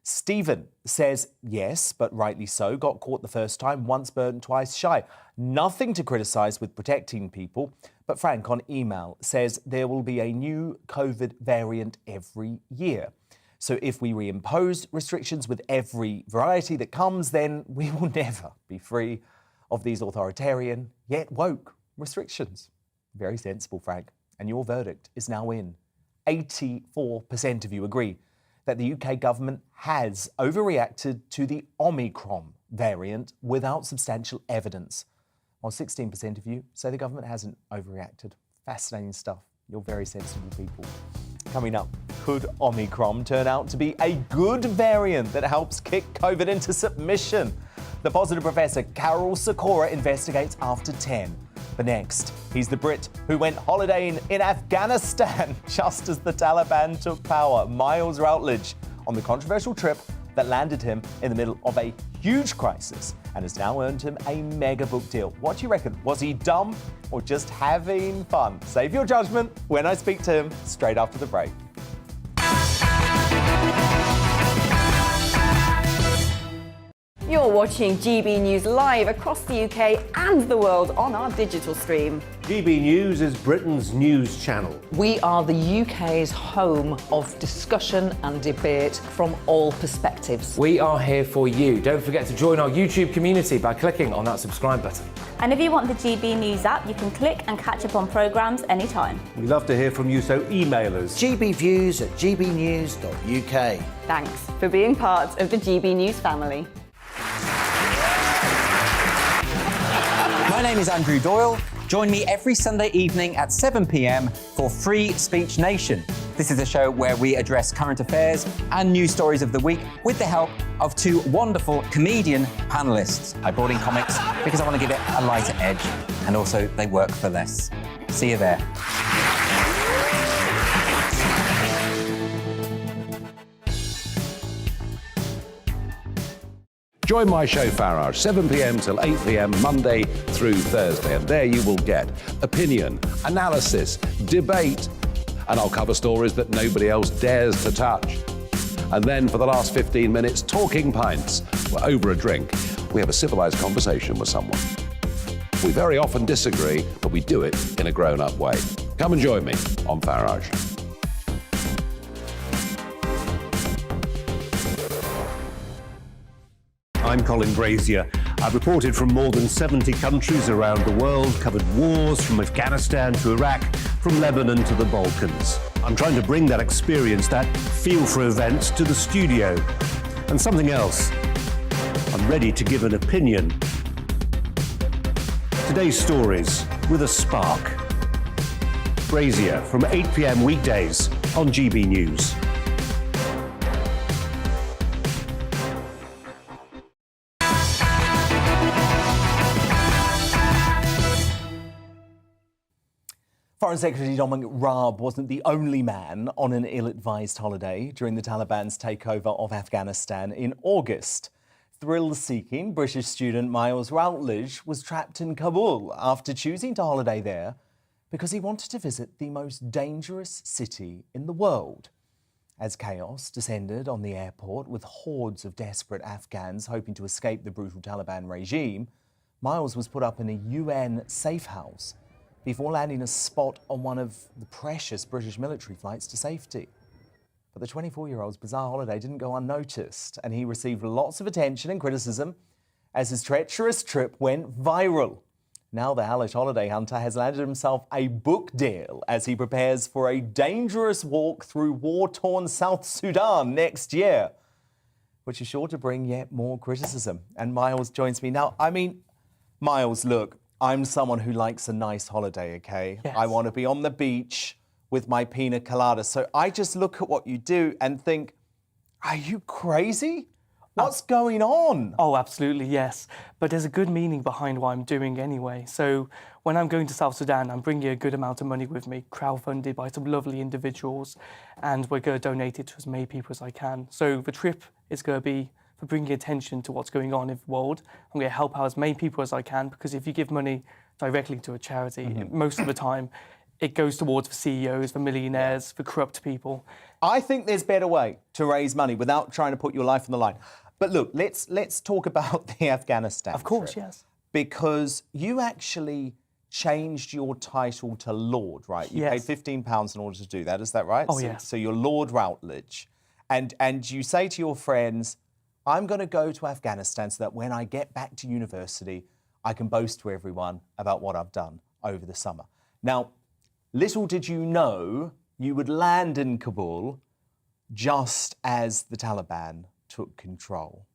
Stephen says, yes, but rightly so. Got caught the first time, once burnt, twice shy. Nothing to criticise with protecting people. But Frank on email says there will be a new COVID variant every year. So if we reimpose restrictions with every variety that comes, then we will never be free of these authoritarian, yet woke restrictions. Very sensible, Frank. And your verdict is now in. 84% of you agree that the UK government has overreacted to the Omicron variant without substantial evidence, while 16% of you say the government hasn't overreacted. Fascinating stuff. You're very sensible people. Coming up, could Omicron turn out to be a good variant that helps kick COVID into submission? The positive Professor Carol Sikora investigates after 10. But next, he's the Brit who went holidaying in Afghanistan just as the Taliban took power. Miles Routledge on the controversial trip that landed him in the middle of a huge crisis and has now earned him a mega book deal. What do you reckon? Was he dumb or just having fun? Save your judgment when I speak to him straight after the break.
You're watching GB News live across the UK and the world on our digital stream.
GB News is Britain's news channel.
We are the UK's home of discussion and debate from all perspectives.
We are here for you. Don't forget to join our YouTube community by clicking on that subscribe button.
And if you want the GB News app, you can click and catch up on programmes anytime.
We love to hear from you, so email us.
gbviews@gbnews.uk.
Thanks for being part of the GB News family.
My name is Andrew Doyle. Join me every Sunday evening at 7 p.m. for Free Speech Nation. This is a show where we address current affairs and news stories of the week with the help of two wonderful comedian panellists. I brought in comics because I want to give it a lighter edge, and also they work for less. See you there.
Join my show Farage, 7 p.m. till 8 p.m. Monday through Thursday. And there you will get opinion, analysis, debate, and I'll cover stories that nobody else dares to touch. And then for the last 15 minutes, talking pints. We're over a drink. We have a civilized conversation with someone. We very often disagree, but we do it in a grown-up way. Come and join me on Farage.
I'm Colin Brazier. I've reported from more than 70 countries around the world, covered wars from Afghanistan to Iraq, from Lebanon to the Balkans. I'm trying to bring that experience, that feel for events, to the studio. And something else. I'm ready to give an opinion Today's stories with a spark. Brazier from 8 p.m. weekdays on GB News.
Foreign Secretary Dominic Raab wasn't the only man on an ill-advised holiday during the Taliban's takeover of Afghanistan in August. Thrill-seeking British student Miles Routledge was trapped in Kabul after choosing to holiday there because he wanted to visit the most dangerous city in the world. As chaos descended on the airport with hordes of desperate Afghans hoping to escape the brutal Taliban regime, Miles was put up in a UN safe house before landing a spot on one of the precious British military flights to safety. But the 24-year-old's bizarre holiday didn't go unnoticed, and he received lots of attention and criticism as his treacherous trip went viral. Now the hellish holiday hunter has landed himself a book deal as he prepares for a dangerous walk through war-torn South Sudan next year, which is sure to bring yet more criticism. And Miles joins me now. Miles, look, I'm someone who likes a nice holiday, okay?
Yes.
I want to be on the beach with my pina colada. So I just look at what you do and think, are you crazy? What's going on?
Oh, absolutely, yes. But there's a good meaning behind what I'm doing anyway. So when I'm going to South Sudan, I'm bringing a good amount of money with me, crowdfunded by some lovely individuals, and we're going to donate it to as many people as I can. So the trip is going to be for bringing attention to what's going on in the world. I'm going to help out as many people as I can, because if you give money directly to a charity, most of the time, it goes towards the CEOs, the millionaires, the corrupt people.
I think there's a better way to raise money without trying to put your life on the line. But look, let's talk about the Afghanistan
Of course,
trip,
yes.
because you actually changed your title to Lord, right? You
Yes.
paid £15 in order to do that, is that right?
Oh,
so,
yes.
So you're Lord Routledge. And you say to your friends, I'm going to go to Afghanistan so that when I get back to university, I can boast to everyone about what I've done over the summer. Now, little did you know you would land in Kabul just as the Taliban took control.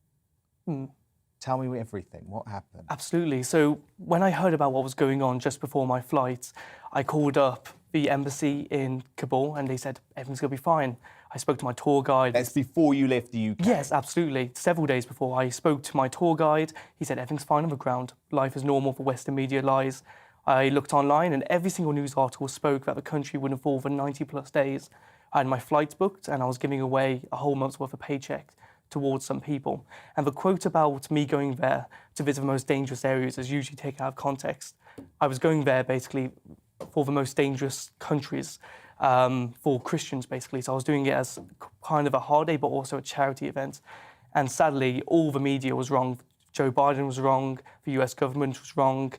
Tell me everything. What happened?
Absolutely. So when I heard about what was going on just before my flight, I called up the embassy in Kabul and they said, everything's going to be fine. I spoke to my tour guide.
That's before you left the UK?
Yes, absolutely. Several days before, I spoke to my tour guide. He said, everything's fine on the ground. Life is normal for Western media lies. I looked online and every single news article spoke that the country wouldn't fall for 90 plus days. I had my flights booked and I was giving away a whole month's worth of paycheck towards some people. And the quote about me going there to visit the most dangerous areas is usually taken out of context. I was going there basically for the most dangerous countries for Christians, basically. So I was doing it as kind of a holiday, but also a charity event. And sadly, all the media was wrong. Joe Biden was wrong. The US government was wrong.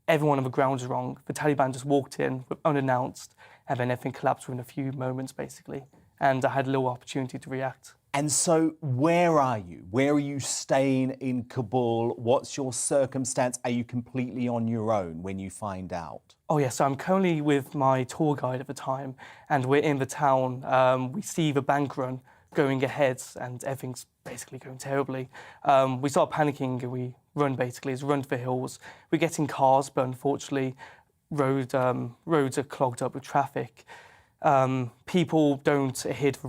Everyone on the ground was wrong. The Taliban just walked in unannounced, and then everything collapsed within a few moments, basically. And I had a little opportunity to react.
And so where are you? Where are you staying in Kabul? What's your circumstance? Are you completely on your own when you find out?
Oh, yes. So I'm currently with my tour guide at the time, and we're in the town. We see the bank run going ahead, and everything's basically going terribly. We start panicking, and we run, basically. It's run to the hills. We're getting cars, but unfortunately, roads are clogged up with traffic. People don't adhere to the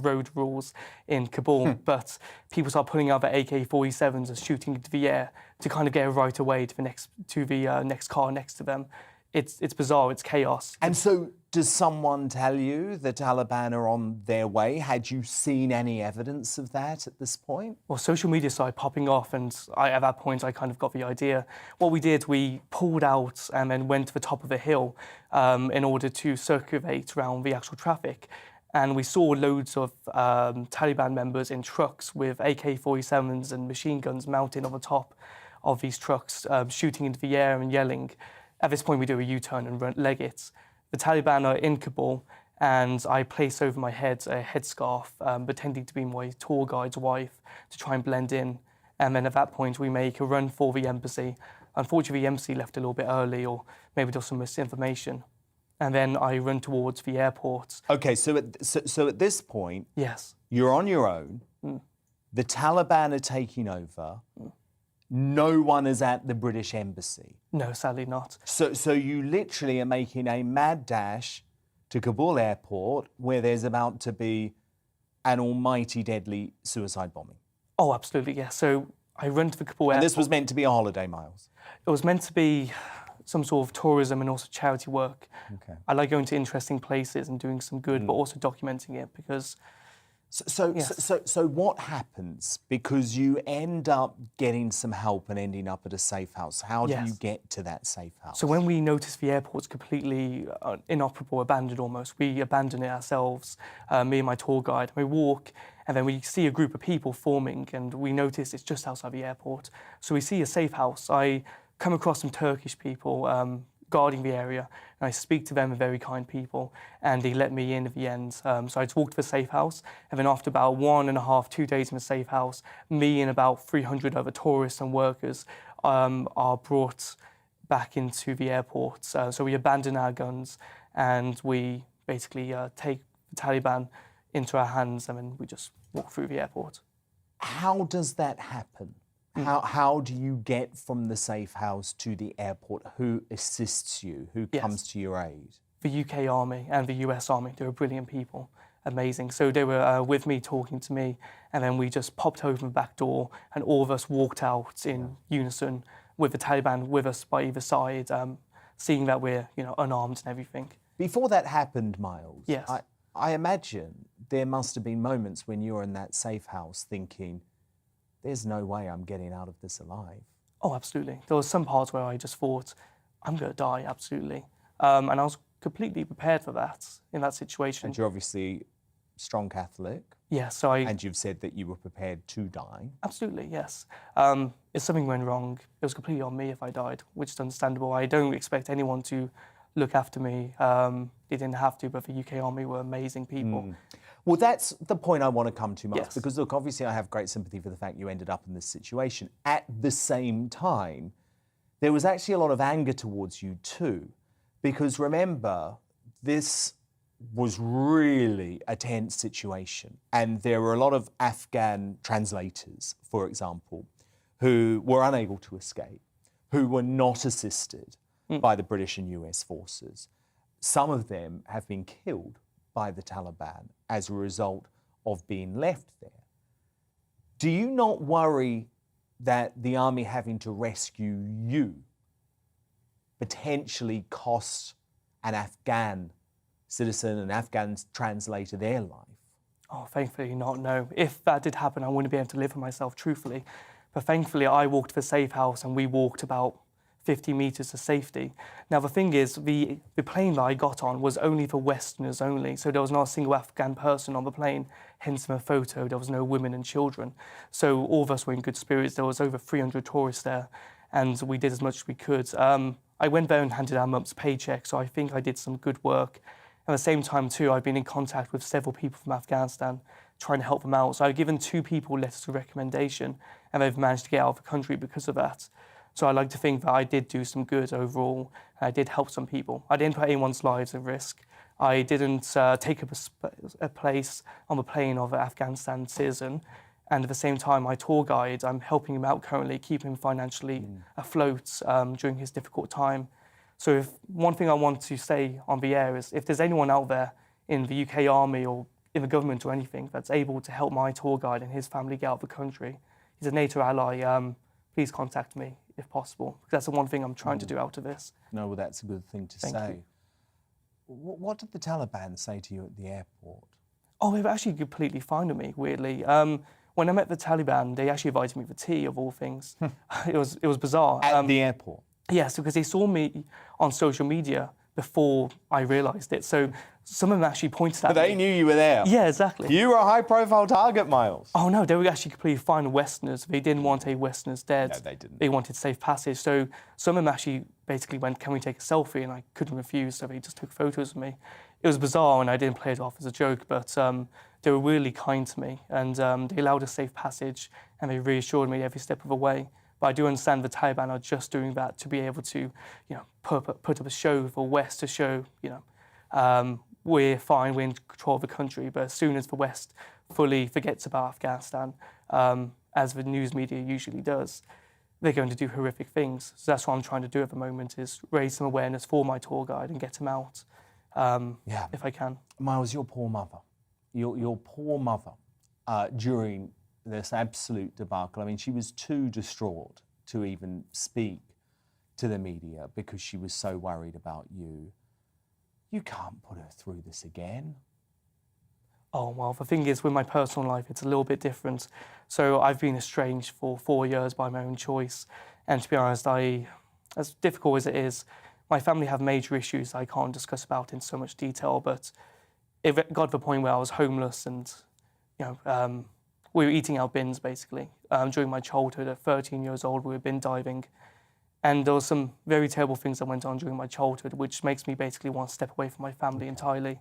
road rules in Kabul, but people start pulling out their AK-47s and shooting into the air to kind of get a right away to the next car next to them. It's bizarre. It's chaos.
And so, does someone tell you the Taliban are on their way? Had you seen any evidence of that at this point?
Well, social media started popping off, and at that point, I kind of got the idea. What we did, we pulled out and then went to the top of a hill in order to circulate around the actual traffic. And we saw loads of Taliban members in trucks with AK-47s and machine guns mounted on the top of these trucks, shooting into the air and yelling. At this point, we do a U-turn and leg it. The Taliban are in Kabul, and I place over my head a headscarf, pretending to be my tour guide's wife, to try and blend in. And then at that point, we make a run for the embassy. Unfortunately, the embassy left a little bit early, or maybe there was some misinformation. And then I run towards the airport.
Okay, so at this point,
yes,
you're on your own. The Taliban are taking over. No one is at the British Embassy.
No, sadly not.
So you literally are making a mad dash to Kabul airport where there's about to be an almighty deadly suicide bombing.
Oh, absolutely, yeah. So I run to the Kabul airport.
And this was meant to be a holiday, Miles?
It was meant to be some sort of tourism and also charity work.
Okay.
I like going to interesting places and doing some good, but also documenting it because...
So what happens? Because you end up getting some help and ending up at a safe house. How do you get to that safe house?
So when we notice the airport's completely inoperable, abandoned almost, we abandon it ourselves, me and my tour guide. We walk and then we see a group of people forming and we notice it's just outside the airport. So we see a safe house. I come across some Turkish people guarding the area and I speak to them, they're very kind people, and they let me in at the end. So I just walked to the safe house and then after about 1.5, 2 days in the safe house, me and about 300 other tourists and workers are brought back into the airport. So we abandon our guns and we basically take the Taliban into our hands and then we just walk through the airport.
How does that happen? How do you get from the safe house to the airport? Who assists you? Who comes to your aid?
The UK Army and the US Army, they were brilliant people, amazing. So they were with me, talking to me, and then we just popped open the back door and all of us walked out in unison with the Taliban with us by either side, seeing that we're unarmed and everything.
Before that happened, Miles,
yes.
I imagine there must have been moments when you were in that safe house thinking, there's no way I'm getting out of this alive.
Oh, absolutely. There was some parts where I just thought, I'm going to die, absolutely. And I was completely prepared for that, in that situation.
And you're obviously strong Catholic.
Yes, so
And you've said that you were prepared to die.
Absolutely, yes. If something went wrong, it was completely on me if I died, which is understandable. I don't expect anyone to look after me. They didn't have to, but the UK Army were amazing people.
Well, that's the point I want to come to, Miles,
Yes.
because, look, obviously I have great sympathy for the fact you ended up in this situation. At the same time, there was actually a lot of anger towards you too, because remember, this was really a tense situation, and there were a lot of Afghan translators, for example, who were unable to escape, who were not assisted by the British and US forces. Some of them have been killed by the Taliban as a result of being left there. Do you not worry that the army having to rescue you potentially cost an Afghan citizen, an Afghan translator, their life?
Oh, thankfully not, no. If that did happen, I wouldn't be able to live for myself, truthfully. But thankfully, I walked to the safe house and we walked about 50 metres to safety. Now, the thing is, the plane that I got on was only for Westerners only, so there was not a single Afghan person on the plane, hence in the photo, there was no women and children. So all of us were in good spirits. There was over 300 tourists there, and we did as much as we could. I went there and handed our mum's paycheck, so I think I did some good work. At the same time, too, I've been in contact with several people from Afghanistan, trying to help them out. So I've given 2 people letters of recommendation, and they've managed to get out of the country because of that. So I like to think that I did do some good overall. I did help some people. I didn't put anyone's lives at risk. I didn't take up a place on the plane of an Afghanistan citizen. And at the same time, my tour guide, I'm helping him out currently, keeping him financially afloat during his difficult time. So if one thing I want to say on the air is, if there's anyone out there in the UK Army or in the government or anything that's able to help my tour guide and his family get out of the country, he's a NATO ally, please contact me if possible, because that's the one thing I'm trying to do out of this.
No, well, that's a good thing to say.
Thank you.
What did the Taliban say to you at the airport?
Oh, they were actually completely fine with me, weirdly. When I met the Taliban, they actually invited me for tea, of all things. It was bizarre.
At the airport?
Yes, because they saw me on social media before I realised it. So some of them actually pointed at me.
But they knew you were there?
Yeah, exactly.
You were a high-profile target, Miles.
Oh, no, they were actually completely fine with Westerners. They didn't want a Westerners dead.
No, they didn't.
They wanted safe passage. So some of them actually basically went, can we take a selfie? And I couldn't refuse, so they just took photos of me. It was bizarre, and I didn't play it off as a joke, but they were really kind to me, and they allowed a safe passage, and they reassured me every step of the way. But I do understand the Taliban are just doing that to be able to, put up a show for West to show, we're fine, we're in control of the country. But as soon as the West fully forgets about Afghanistan, as the news media usually does, they're going to do horrific things. So that's what I'm trying to do at the moment, is raise some awareness for my tour guide and get him out, if I can.
Miles, your poor mother, your poor mother, during this absolute debacle. I mean, she was too distraught to even speak to the media because she was so worried about you. You can't put her through this again.
Oh, well, the thing is, with my personal life, it's a little bit different. So I've been estranged for 4 years by my own choice. And to be honest, as difficult as it is, my family have major issues I can't discuss about in so much detail, but it got to the point where I was homeless and, we were eating out bins, basically. During my childhood, at 13 years old, we were bin diving. And there were some very terrible things that went on during my childhood, which makes me basically want to step away from my family entirely.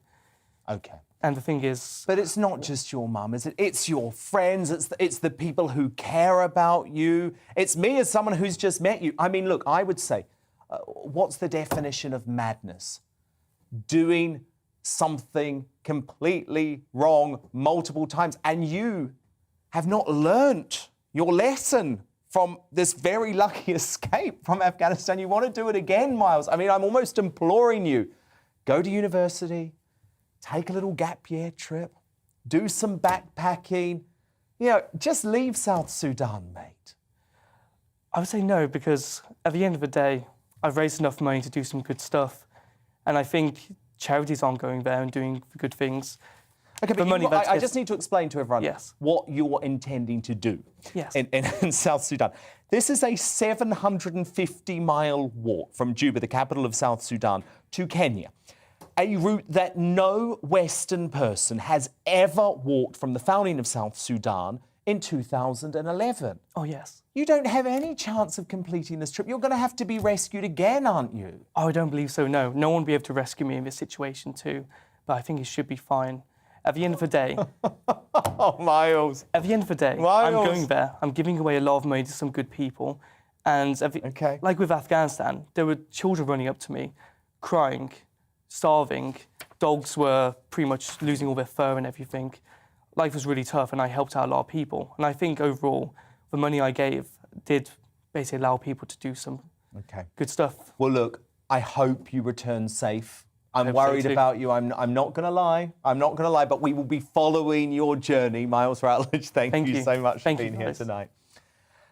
Okay.
And the thing is...
But it's not just your mum, is it? It's your friends, it's the people who care about you. It's me as someone who's just met you. I mean, look, I would say, what's the definition of madness? Doing something completely wrong multiple times, and you have not learnt your lesson from this very lucky escape from Afghanistan. You want to do it again, Miles. I mean, I'm almost imploring you. Go to university, take a little gap year trip, do some backpacking. Just leave South Sudan, mate.
I would say no, because at the end of the day, I've raised enough money to do some good stuff. And I think charities aren't going there and doing good things.
Okay, but I just need to explain to everyone what you're intending to do in South Sudan. This is a 750-mile walk from Juba, the capital of South Sudan, to Kenya. A route that no Western person has ever walked from the founding of South Sudan in 2011.
Oh, yes.
You don't have any chance of completing this trip. You're going to have to be rescued again, aren't you?
Oh, I don't believe so, no. No one will be able to rescue me in this situation too, but I think it should be fine. At the end of the day...
Oh, Miles.
At the end of the day, I'm going there. I'm giving away a lot of money to some good people. And like with Afghanistan, there were children running up to me, crying, starving. Dogs were pretty much losing all their fur and everything. Life was really tough, and I helped out a lot of people. And I think overall, the money I gave did basically allow people to do some good stuff.
Well, look, I hope you return safe. I'm worried about you. I'm not going to lie. I'm not going to lie, but we will be following your journey. Miles Routledge, thank you so much for being here tonight.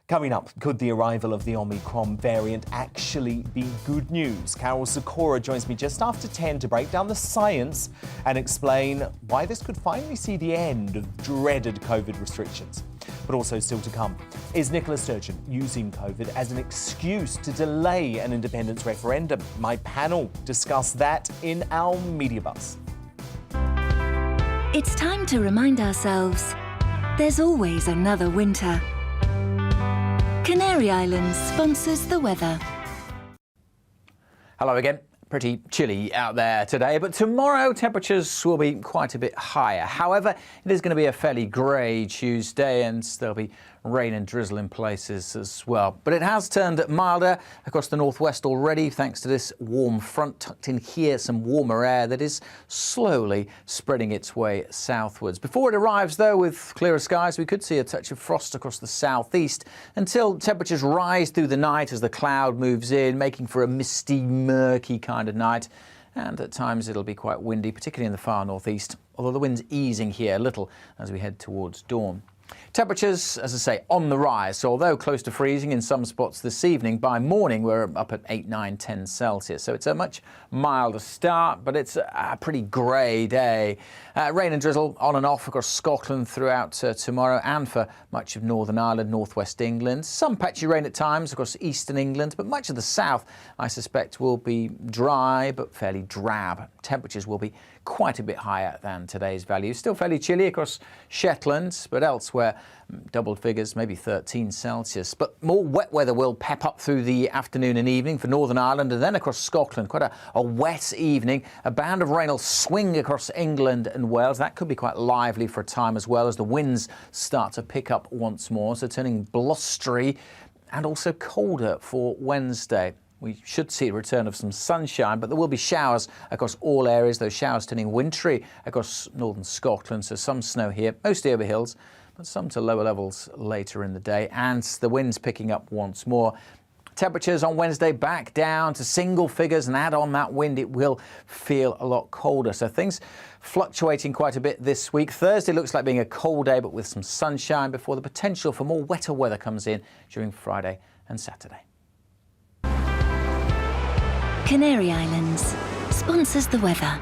Coming up, could the arrival of the Omicron variant actually be good news? Carol Sikora joins me just after 10 to break down the science and explain why this could finally see the end of dreaded COVID restrictions. But also still to come, is Nicola Sturgeon using COVID as an excuse to delay an independence referendum? My panel discuss that in our Media Buzz.
It's time to remind ourselves there's always another winter. Canary Islands sponsors the weather.
Hello again. Pretty chilly out there today, but tomorrow temperatures will be quite a bit higher. However, it is going to be a fairly grey Tuesday, and there'll be rain and drizzle in places as well. But it has turned milder across the northwest already thanks to this warm front tucked in here, some warmer air that is slowly spreading its way southwards. Before it arrives, though, with clearer skies, we could see a touch of frost across the southeast until temperatures rise through the night as the cloud moves in, making for a misty, murky kind of night. And at times it'll be quite windy, particularly in the far northeast, although the wind's easing here a little as we head towards dawn. Temperatures, as I say, on the rise. So although close to freezing in some spots this evening, by morning we're up at 8, 9, 10 Celsius. So it's a much milder start, but it's a pretty grey day. Rain and drizzle on and off across Scotland throughout tomorrow and for much of Northern Ireland, northwest England. Some patchy rain at times across eastern England, but much of the south, I suspect, will be dry but fairly drab. Temperatures will be quite a bit higher than today's values. Still fairly chilly across Shetland, but elsewhere double figures, maybe 13 Celsius. But more wet weather will pep up through the afternoon and evening for Northern Ireland and then across Scotland. Quite a wet evening. A band of rain will swing across England and Wales. That could be quite lively for a time as well as the winds start to pick up once more, so turning blustery and also colder for Wednesday. We should see a return of some sunshine, but there will be showers across all areas, those showers turning wintry across northern Scotland, so some snow here, mostly over hills, but some to lower levels later in the day, and the winds picking up once more. Temperatures on Wednesday back down to single figures, and add on that wind, it will feel a lot colder. So things fluctuating quite a bit this week. Thursday looks like being a cold day, but with some sunshine before the potential for more wetter weather comes in during Friday and Saturday.
Canary Islands sponsors the weather.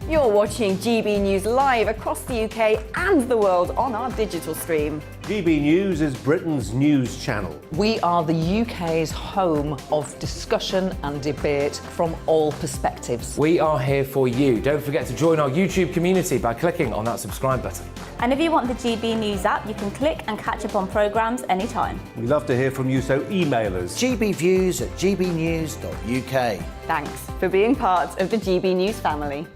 You're watching GB News live across the UK and the world on our digital stream.
GB News is Britain's news channel.
We are the UK's home of discussion and debate from all perspectives.
We are here for you. Don't forget to join our YouTube community by clicking on that subscribe button.
And if you want the GB News app, you can click and catch up on programmes anytime.
We love to hear from you, so email us.
gbviews@gbnews.uk.
Thanks for being part of the GB News family.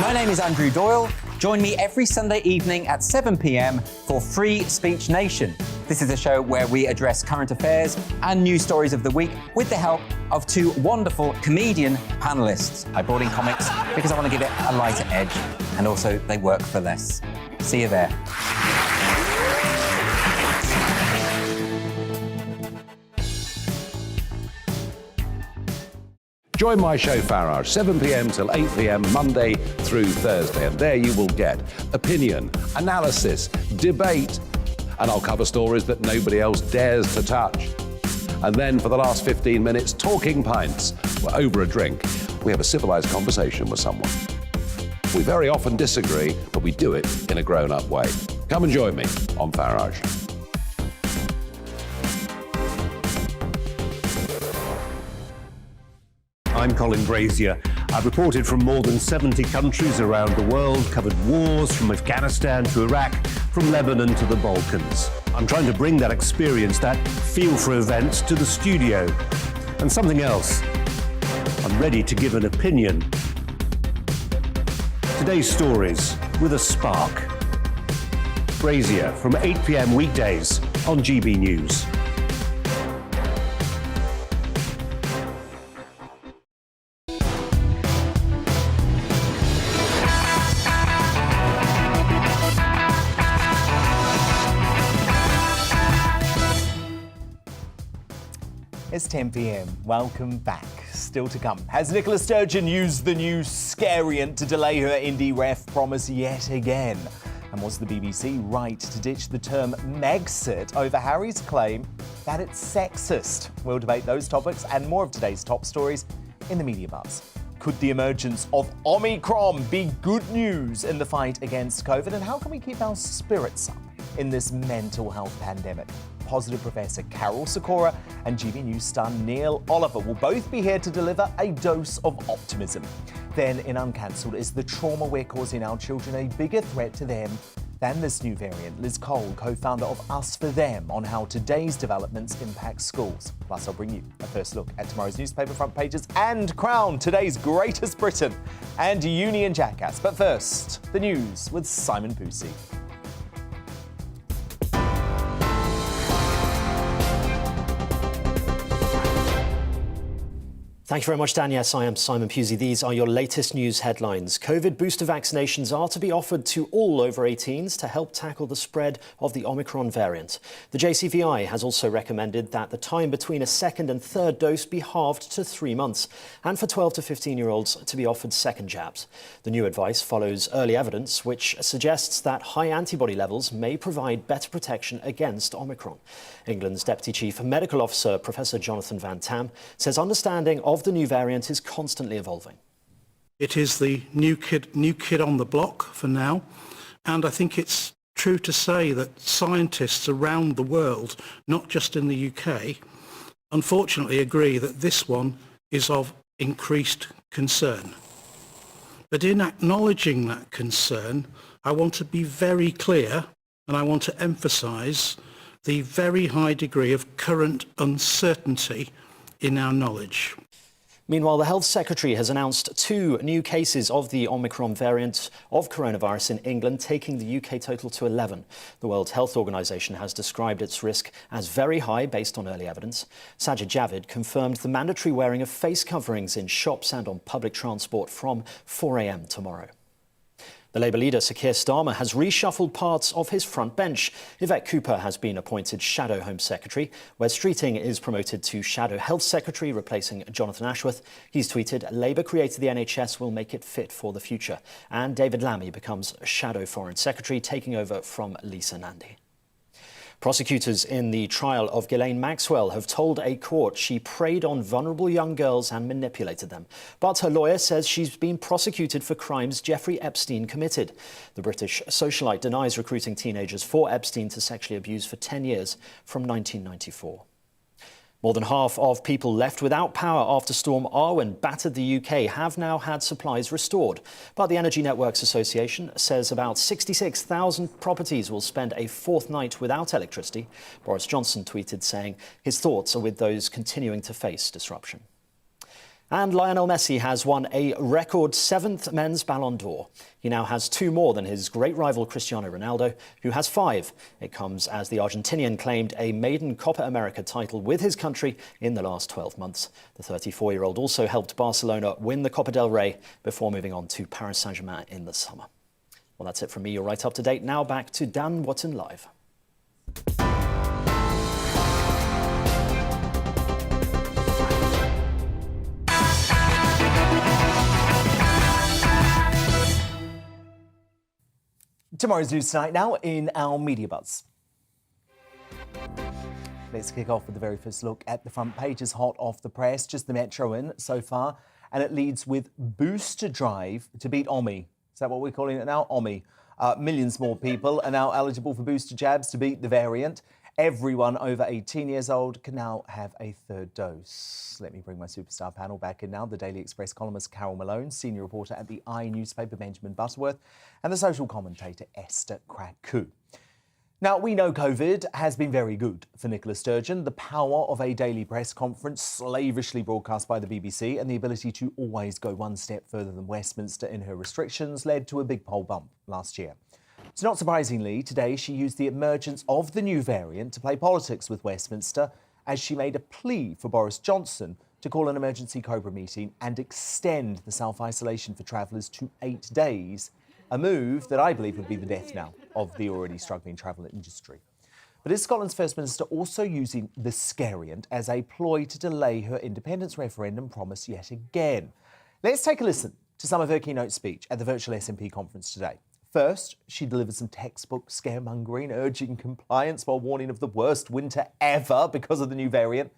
My name is Andrew Doyle. Join me every Sunday evening at 7 p.m. for Free Speech Nation. This is a show where we address current affairs and news stories of the week with the help of two wonderful comedian panellists. I brought in comics because I want to give it a lighter edge, and also they work for less. See you there.
Join my show Farage, 7 p.m. till 8 p.m. Monday through Thursday, and there you will get opinion, analysis, debate, and I'll cover stories that nobody else dares to touch. And then for the last 15 minutes, talking pints. We're over a drink. We have a civilized conversation with someone. We very often disagree, but we do it in a grown-up way. Come and join me on Farage.
I'm Colin Brazier. I've reported from more than 70 countries around the world, covered wars from Afghanistan to Iraq, from Lebanon to the Balkans. I'm trying to bring that experience, that feel for events, to the studio. And something else. I'm ready to give an opinion. Today's stories with a spark. Brazier from 8 p.m. weekdays on GB News.
It's 10 p.m. Welcome back. Still to come. Has Nicola Sturgeon used the new scariant to delay her indie ref promise yet again? And was the BBC right to ditch the term Megxit over Harry's claim that it's sexist? We'll debate those topics and more of today's top stories in the Media Buzz. Could the emergence of Omicron be good news in the fight against COVID? And how can we keep our spirits up in this mental health pandemic? Positive Professor Carol Sikora and GB News star Neil Oliver will both be here to deliver a dose of optimism. Then in Uncancelled, is the trauma we're causing our children a bigger threat to them than this new variant? Liz Cole, co-founder of Us For Them, on how today's developments impact schools. Plus, I'll bring you a first look at tomorrow's newspaper front pages and crown today's greatest Briton and Union Jackass. But first, the news with Simon Pusey.
Thank you very much, Dan. Yes, I am Simon Pusey. These are your latest news headlines. COVID booster vaccinations are to be offered to all over 18s to help tackle the spread of the Omicron variant. The JCVI has also recommended that the time between a second and third dose be halved to 3 months, and for 12 to 15-year-olds to be offered second jabs. The new advice follows early evidence which suggests that high antibody levels may provide better protection against Omicron. England's Deputy Chief Medical Officer, Professor Jonathan Van Tam, says understanding of the new variant is constantly evolving.
It is the new kid on the block for now, and I think it's true to say that scientists around the world, not just in the UK, unfortunately agree that this one is of increased concern. But in acknowledging that concern, I want to be very clear, and I want to emphasise the very high degree of current uncertainty in our knowledge.
Meanwhile, the Health Secretary has announced 2 new cases of the Omicron variant of coronavirus in England, taking the UK total to 11. The World Health Organization has described its risk as very high based on early evidence. Sajid Javid confirmed the mandatory wearing of face coverings in shops and on public transport from 4 a.m. tomorrow. The Labour leader, Sir Keir Starmer, has reshuffled parts of his front bench. Yvette Cooper has been appointed Shadow Home Secretary, where Streeting is promoted to Shadow Health Secretary, replacing Jonathan Ashworth. He's tweeted, Labour created the NHS will make it fit for the future. And David Lammy becomes Shadow Foreign Secretary, taking over from Lisa Nandy. Prosecutors in the trial of Ghislaine Maxwell have told a court she preyed on vulnerable young girls and manipulated them. But her lawyer says she's been prosecuted for crimes Jeffrey Epstein committed. The British socialite denies recruiting teenagers for Epstein to sexually abuse for 10 years from 1994. More than half of people left without power after Storm Arwen battered the UK have now had supplies restored. But the Energy Networks Association says about 66,000 properties will spend a fortnight without electricity. Boris Johnson tweeted saying his thoughts are with those continuing to face disruption. And Lionel Messi has won a record 7th men's Ballon d'Or. He now has 2 more than his great rival Cristiano Ronaldo, who has 5. It comes as the Argentinian claimed a maiden Copa America title with his country in the last 12 months. The 34-year-old also helped Barcelona win the Copa del Rey before moving on to Paris Saint-Germain in the summer. Well, that's it from me. You're right up to date. Now back to Dan Wootton Live.
Tomorrow's news tonight now in our Media Buzz. Let's kick off with the very first look at the front pages hot off the press. Just the Metro in so far, and it leads with booster drive to beat Omi. Is that what we're calling it now? Omi. Millions more people are now eligible for booster jabs to beat the variant. Everyone over 18 years old can now have a 3rd dose. Let me bring my superstar panel back in now. The Daily Express columnist Carol Malone, senior reporter at the I newspaper Benjamin Butterworth, and the social commentator Esther Kraku. Now, we know COVID has been very good for Nicola Sturgeon. The power of a daily press conference slavishly broadcast by the BBC and the ability to always go one step further than Westminster in her restrictions led to a big poll bump last year. So not surprisingly, today she used the emergence of the new variant to play politics with Westminster as she made a plea for Boris Johnson to call an emergency Cobra meeting and extend the self-isolation for travellers to 8 days, a move that I believe would be the death knell of the already struggling travel industry. But is Scotland's First Minister also using the scariant as a ploy to delay her independence referendum promise yet again? Let's take a listen to some of her keynote speech at the virtual SNP conference today. First, she delivered some textbook scaremongering, urging compliance while warning of the worst winter ever because of the new variant,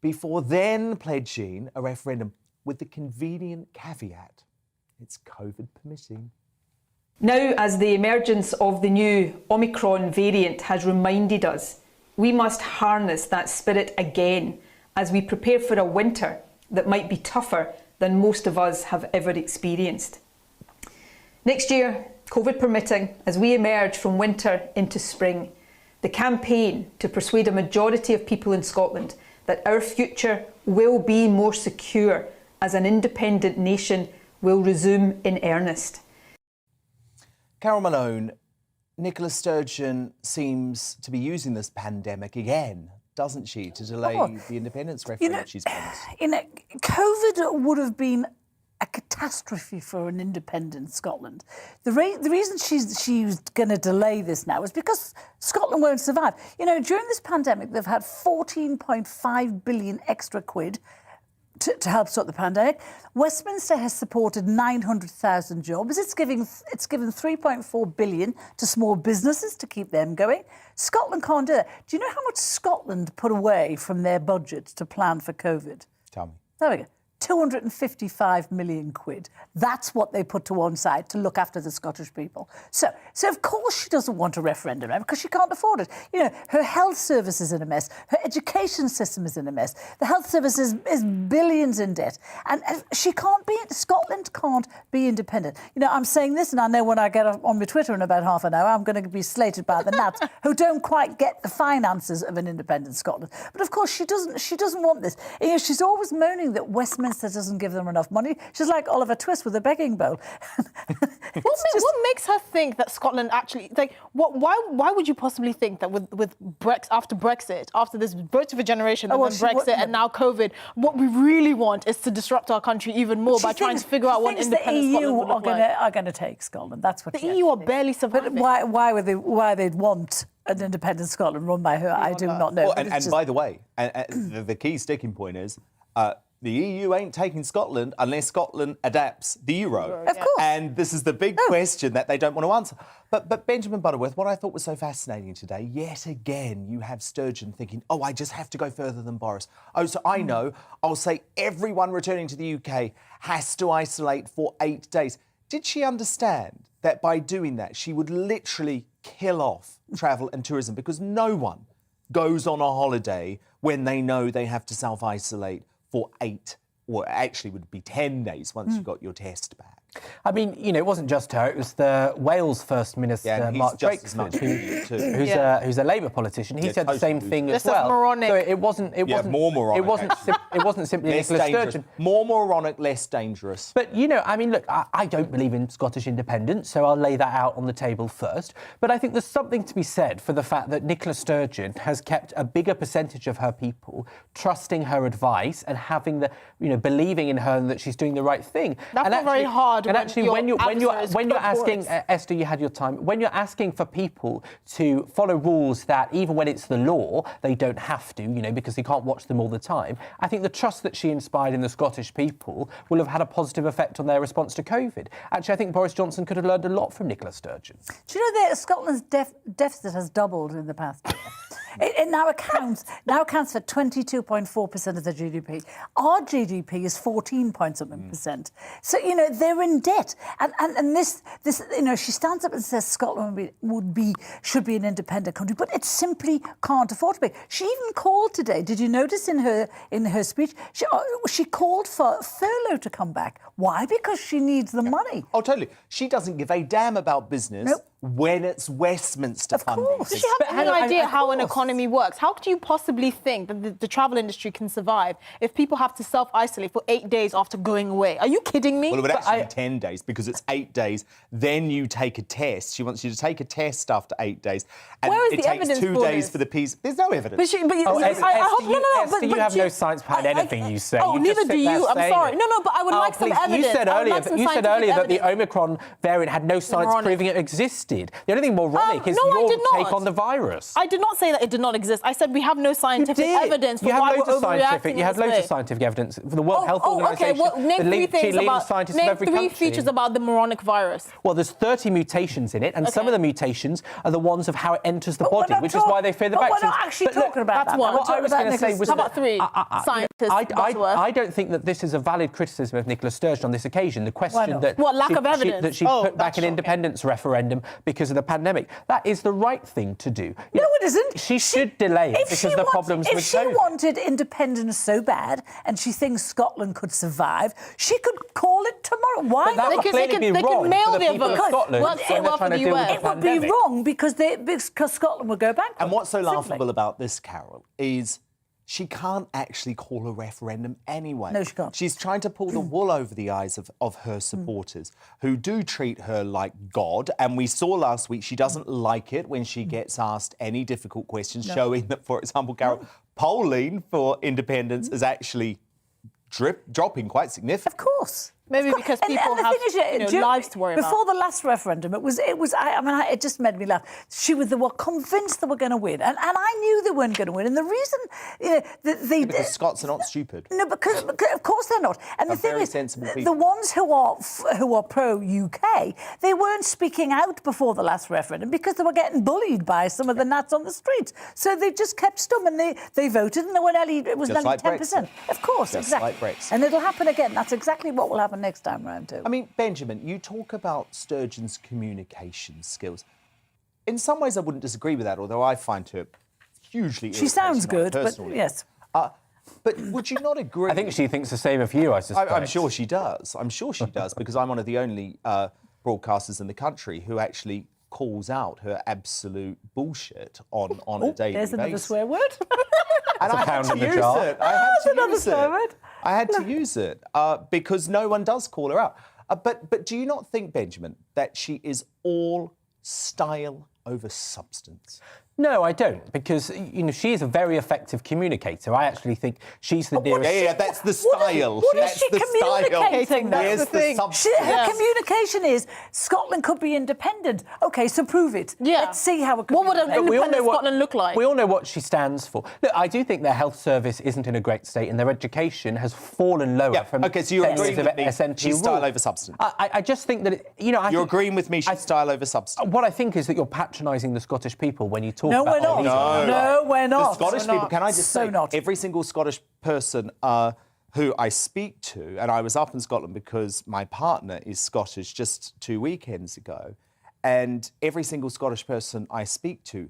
before then pledging a referendum with the convenient caveat, it's COVID permitting.
Now, as the emergence of the new Omicron variant has reminded us, we must harness that spirit again as we prepare for a winter that might be tougher than most of us have ever experienced. Next year, COVID permitting, as we emerge from winter into spring, the campaign to persuade a majority of people in Scotland that our future will be more secure as an independent nation will resume in earnest.
Carol Malone, Nicola Sturgeon seems to be using this pandemic again, doesn't she, to delay the independence referendum she's promised?
COVID would have been a catastrophe for an independent Scotland. The reason she's going to delay this now is because Scotland won't survive. During this pandemic, they've had 14.5 billion extra quid to help stop the pandemic. Westminster has supported 900,000 jobs. It's given 3.4 billion to small businesses to keep them going. Scotland can't do that. Do you know how much Scotland put away from their budget to plan for COVID?
Tell me.
There we go. 255 million quid. That's what they put to one side to look after the Scottish people. So of course she doesn't want a referendum because she can't afford it. Her health service is in a mess. Her education system is in a mess. The health service is billions in debt. And Scotland can't be independent. I'm saying this and I know when I get on my Twitter in about half an hour, I'm going to be slated by the Nats who don't quite get the finances of an independent Scotland. But of course she doesn't want this. She's always moaning that Westminster Minister doesn't give them enough money. She's like Oliver Twist with a begging bowl.
What makes her think that Scotland actually why would you possibly think that with after Brexit, after this vote of a generation, and then Brexit and now COVID, what we really want is to disrupt our country even more by trying to figure out what independent Scotland would look like.
are going to take Scotland. That's what
the EU are barely surviving.
But why they'd want an independent Scotland run by her, I do not know.
Well, and by the way, the key sticking point is the EU ain't taking Scotland unless Scotland adapts the euro.
Of course.
And this is the big question that they don't want to answer. But Benjamin Butterworth, what I thought was so fascinating today, yet again, you have Sturgeon thinking, oh, I just have to go further than Boris. Oh, so I know, I'll say everyone returning to the UK has to isolate for 8 days. Did she understand that by doing that, she would literally kill off travel and tourism? Because no one goes on a holiday when they know they have to self-isolate for 8, or actually would be 10 days once you got your test back.
I mean, you know, it wasn't just her. It was the Wales First Minister, Mark Drakeford, who's a Labour politician. He said the same thing as well.
Moronic.
So it wasn't
more moronic.
It wasn't simply Nicola Sturgeon.
More moronic, less dangerous.
But, you know, I mean, look, I don't believe in Scottish independence, so I'll lay that out on the table first. But I think there's something to be said for the fact that Nicola Sturgeon has kept a bigger percentage of her people trusting her advice and having believing in her and that she's doing the right thing.
That's not very hard.
And actually, when you're asking, Esther, you had your time. When you're asking for people to follow rules that, even when it's the law, they don't have to, because you can't watch them all the time. I think the trust that she inspired in the Scottish people will have had a positive effect on their response to COVID. Actually, I think Boris Johnson could have learned a lot from Nicola Sturgeon.
Do you know that Scotland's deficit has doubled in the past year? It now accounts for 22.4% of the GDP. Our GDP is 14-point-something%. So, they're in debt. And this, she stands up and says Scotland should be an independent country, but it simply can't afford to be. She even called today, did you notice in her speech, she called for furlough to come back. Why? Because she needs the money.
Oh, totally. She doesn't give a damn about business when it's Westminster funding.
Does she have any idea how an economy works? How could you possibly think that the travel industry can survive if people have to self-isolate for 8 days after going away? Are you kidding me?
Well, it would actually be 10 days because it's 8 days. Then you take a test. She wants you to take a test after 8 days. And
where is
it
the
takes
evidence
2
for
days
this?
for the piece. There's no evidence.
Esther,
you have no science behind anything you say.
Oh,
you
neither do you. I'm sorry. No, but I would like
please.
some evidence.
You said earlier that the Omicron variant had no science proving it existed. The only thing moronic is your take on the virus.
I did not say that it did not exist. I said we have no scientific evidence for why we're overreacting.
You have loads of scientific evidence for the World Health Organization.
Okay. Well, name three features about the moronic virus.
Well, there's 30 mutations in it, and some of the mutations are the ones of how it enters the body, which is why they fear the vaccines.
We're not actually talking about that.
What I was going to say was
how about three scientists?
I don't think that this is a valid criticism of Nicola Sturgeon on this occasion. The question that
lack of evidence
that she put back an independence referendum because of the pandemic. That is the right thing to do.
No, it isn't.
She should delay it because of the problems with COVID.
If she wanted independence so bad and she thinks Scotland could survive, she could call it tomorrow. Why
but that
not?
would clearly be wrong for the people of Scotland when they're trying to deal with the
pandemic. It would be wrong because Scotland would go bankrupt.
And what's so laughable about this, Carol, is she can't actually call a referendum anyway.
No, she can't.
She's trying to pull the wool over the eyes of her supporters who do treat her like God. And we saw last week she doesn't like it when she gets asked any difficult questions, showing that, for example, Carol, polling for independence is actually dropping quite significantly.
Of course.
Maybe because people have lives to worry about.
Before the last referendum, it just made me laugh. They were convinced they were going to win. And I knew they weren't going to win. And the reason
because Scots are not stupid.
No, because of course they're not. And the thing is,
people.
the ones who are pro-UK, they weren't speaking out before the last referendum because they were getting bullied by some of the nats on the streets. So they just kept stum and they voted and it was nearly 10%. Of course, exactly.
Like Brexit.
And it'll happen again. That's exactly what will happen next time round too.
I mean, Benjamin, you talk about Sturgeon's communication skills. In some ways, I wouldn't disagree with that, although I find her hugely
She sounds good, but
personally.
yes.
But would you not agree?
I think she thinks the same of you, I suspect.
I'm sure she does. I'm sure she does, because I'm one of the only broadcasters in the country who actually calls out her absolute bullshit on a daily basis.
There's another swear word.
And I had to use it.
That's another swear word.
I had to use it because no one does call her out. But do you not think, Benjamin, that she is all style over substance?
No, I don't, because she is a very effective communicator. I actually think she's the nearest.
Yeah, that's the style.
What is she communicating?
That's the thing.
Her communication is Scotland could be independent. OK, so prove it.
Yeah.
Let's see how it could.
What would an independent Scotland look like?
We all know what she stands for. Look, I do think their health service isn't in a great state, and their education has fallen lower from.
OK, so you're agreeing with me.
SNP
She's style over substance.
I just think that
you're agreeing with me. She's style over substance.
What I think is that you're patronising the Scottish people when you talk.
No, we're not. No, we're not.
The Scottish people, can I just say,
not.
every single Scottish person who I speak to, and I was up in Scotland because my partner is Scottish just 2 weekends ago, and every single Scottish person I speak to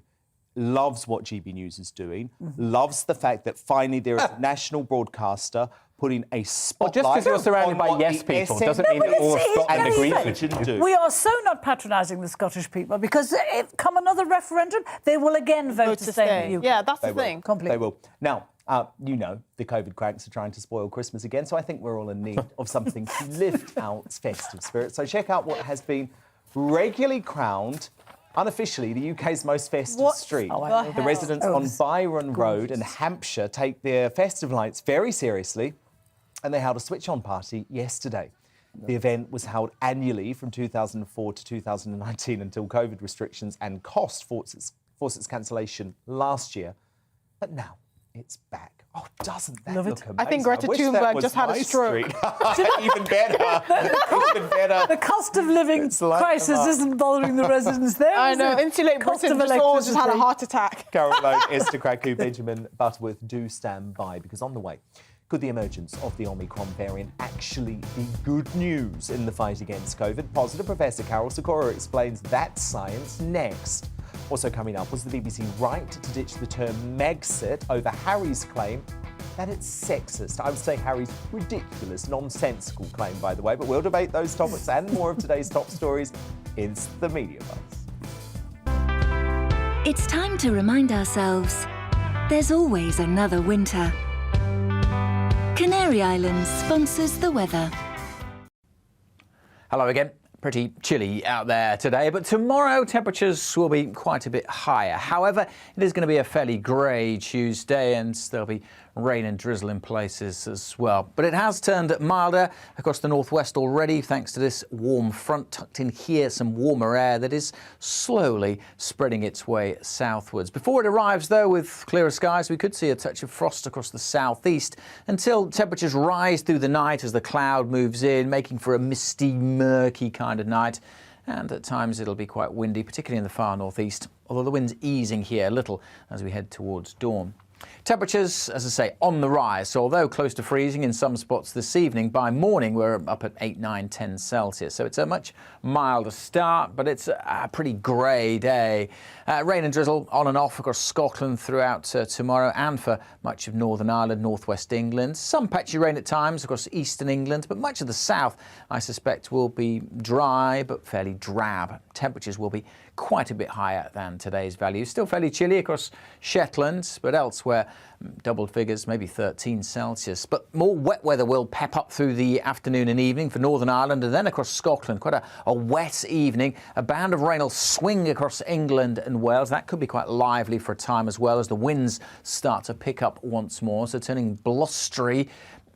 loves what GB News is doing, loves the fact that finally there is a national broadcaster putting a spotlight.
Well, just because you're surrounded by yes people doesn't mean that all of Scotland agrees with you.
We are so not patronising the Scottish people because if come another referendum, they will again vote to stay in the UK.
Yeah, that's the thing.
They will. Now, the COVID cranks are trying to spoil Christmas again, so I think we're all in need of something to lift our festive spirit. So check out what has been regularly crowned, unofficially, the UK's most festive street. The residents on Byron Road in Hampshire take their festive lights very seriously, and they held a switch-on party yesterday. The event was held annually from 2004 to 2019 until COVID restrictions and cost forced its cancellation last year. But now it's back. Oh, doesn't that look amazing?
I think Greta Thunberg just had a stroke.
Even better. Even better.
The cost of living crisis isn't bothering the residents there.
I know. Insulate Britain just had a heart attack.
Caroline, Esther Krakow, Benjamin Butterworth, do stand by, because on the way, could the emergence of the Omicron variant actually be good news in the fight against COVID? Positive Professor Carol Sikora explains that science next. Also coming up, was the BBC right to ditch the term Megxit over Harry's claim that it's sexist? I would say Harry's ridiculous, nonsensical claim, by the way, but we'll debate those topics and more of today's top stories. It's the Media Buzz.
It's time to remind ourselves there's always another winter. Canary Islands sponsors the weather.
Hello again. Pretty chilly out there today, but tomorrow temperatures will be quite a bit higher. However, it is going to be a fairly grey Tuesday, and there'll be rain and drizzle in places as well. But it has turned milder across the northwest already, thanks to this warm front tucked in here, some warmer air that is slowly spreading its way southwards. Before it arrives, though, with clearer skies, we could see a touch of frost across the southeast until temperatures rise through the night as the cloud moves in, making for a misty, murky kind of night. And at times it'll be quite windy, particularly in the far northeast, although the wind's easing here a little as we head towards dawn. Temperatures, as I say, on the rise. So although close to freezing in some spots this evening, by morning we're up at 8, 9, 10 Celsius. So it's a much milder start, but it's a pretty grey day. Rain and drizzle on and off across Scotland throughout tomorrow, and for much of Northern Ireland, northwest England. Some patchy rain at times across eastern England, but much of the south, I suspect, will be dry but fairly drab. Temperatures will be quite a bit higher than today's values. Still fairly chilly across Shetland, but elsewhere doubled figures, maybe 13 Celsius. But more wet weather will pep up through the afternoon and evening for Northern Ireland and then across Scotland. Quite a wet evening. A band of rain will swing across England and Wales. That could be quite lively for a time as well as the winds start to pick up once more, so turning blustery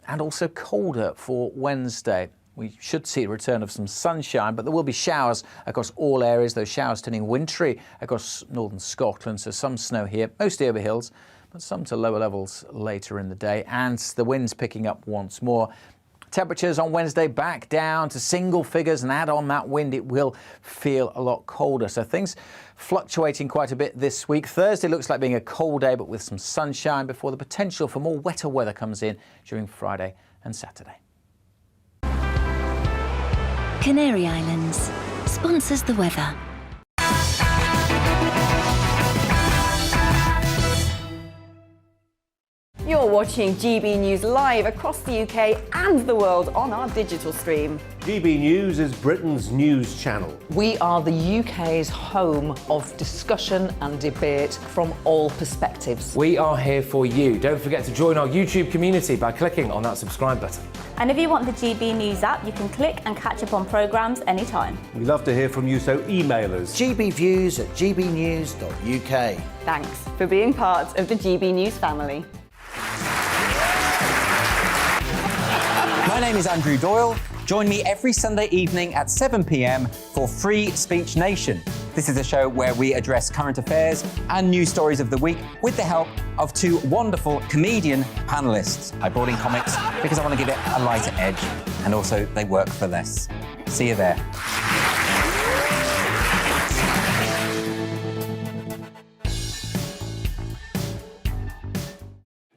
and also colder for Wednesday. We should see a return of some sunshine, but there will be showers across all areas, those showers turning wintry across northern Scotland, so some snow here, mostly over hills, but some to lower levels later in the day, and the winds picking up once more. Temperatures on Wednesday back down to single figures, and add on that wind, it will feel a lot colder. So things fluctuating quite a bit this week. Thursday looks like being a cold day, but with some sunshine before the potential for more wetter weather comes in during Friday and Saturday.
Canary Islands sponsors the weather.
You're watching GB News live across the UK and the world on our digital stream.
GB News is Britain's news channel.
We are the UK's home of discussion and debate from all perspectives.
We are here for you. Don't forget to join our YouTube community by clicking on that subscribe button.
And if you want the GB News app, you can click and catch up on programmes anytime.
We love to hear from you, so email us.
gbviews@gbnews.uk.
Thanks for being part of the GB News family.
My name is Andrew Doyle. Join me every Sunday evening at 7 p.m. for Free Speech Nation. This is a show where we address current affairs and news stories of the week with the help of two wonderful comedian panellists. I brought in comics because I want to give it a lighter edge, and also they work for less. See you there.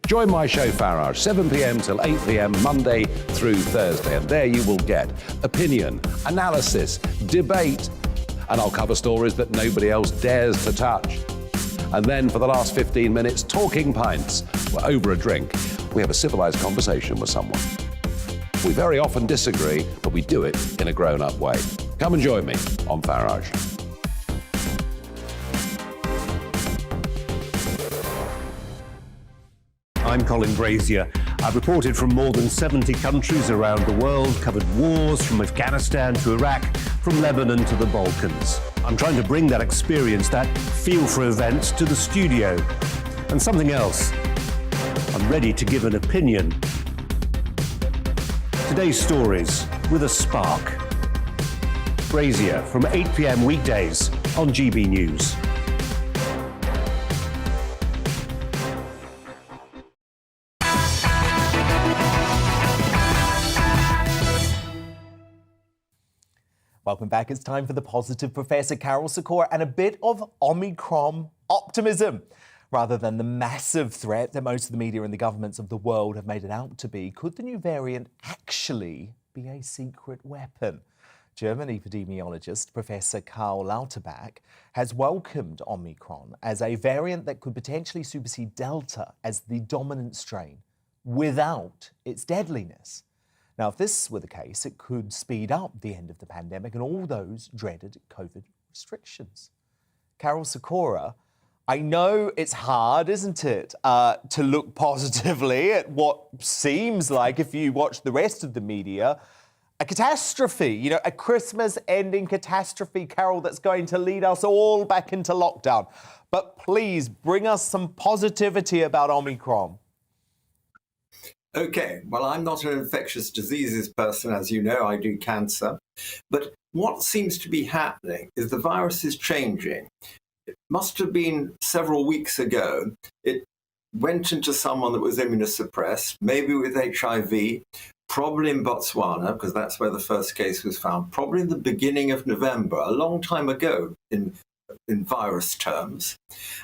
Join my show Farage, 7 p.m. till 8 p.m. Monday through Thursday, and there you will get opinion, analysis, debate, and I'll cover stories that nobody else dares to touch. And then for the last 15 minutes, talking pints. We're over a drink. We have a civilized conversation with someone. We very often disagree, but we do it in a grown-up way. Come and join me on Farage.
I'm Colin Brazier. I've reported from more than 70 countries around the world, covered wars from Afghanistan to Iraq, from Lebanon to the Balkans. I'm trying to bring that experience, that feel for events, to the studio. And something else, I'm ready to give an opinion. Today's stories with a spark. Brazier from 8 p.m. weekdays on GB News.
Welcome back. It's time for the positive Professor Carol Sikora and a bit of Omicron optimism. Rather than the massive threat that most of the media and the governments of the world have made it out to be, could the new variant actually be a secret weapon? German epidemiologist Professor Karl Lauterbach has welcomed Omicron as a variant that could potentially supersede Delta as the dominant strain without its deadliness. Now, if this were the case, it could speed up the end of the pandemic and all those dreaded COVID restrictions. Carol Sikora, I know it's hard, isn't it, to look positively at what seems like, if you watch the rest of the media, a catastrophe, you know, a Christmas-ending catastrophe, Carol, that's going to lead us all back into lockdown. But please, bring us some positivity about Omicron.
Okay, well, I'm not an infectious diseases person, as you know, I do cancer. But what seems to be happening is the virus is changing. It must have been several weeks ago. It went into someone that was immunosuppressed, maybe with HIV, probably in Botswana, because that's where the first case was found, probably in the beginning of November, a long time ago in virus terms.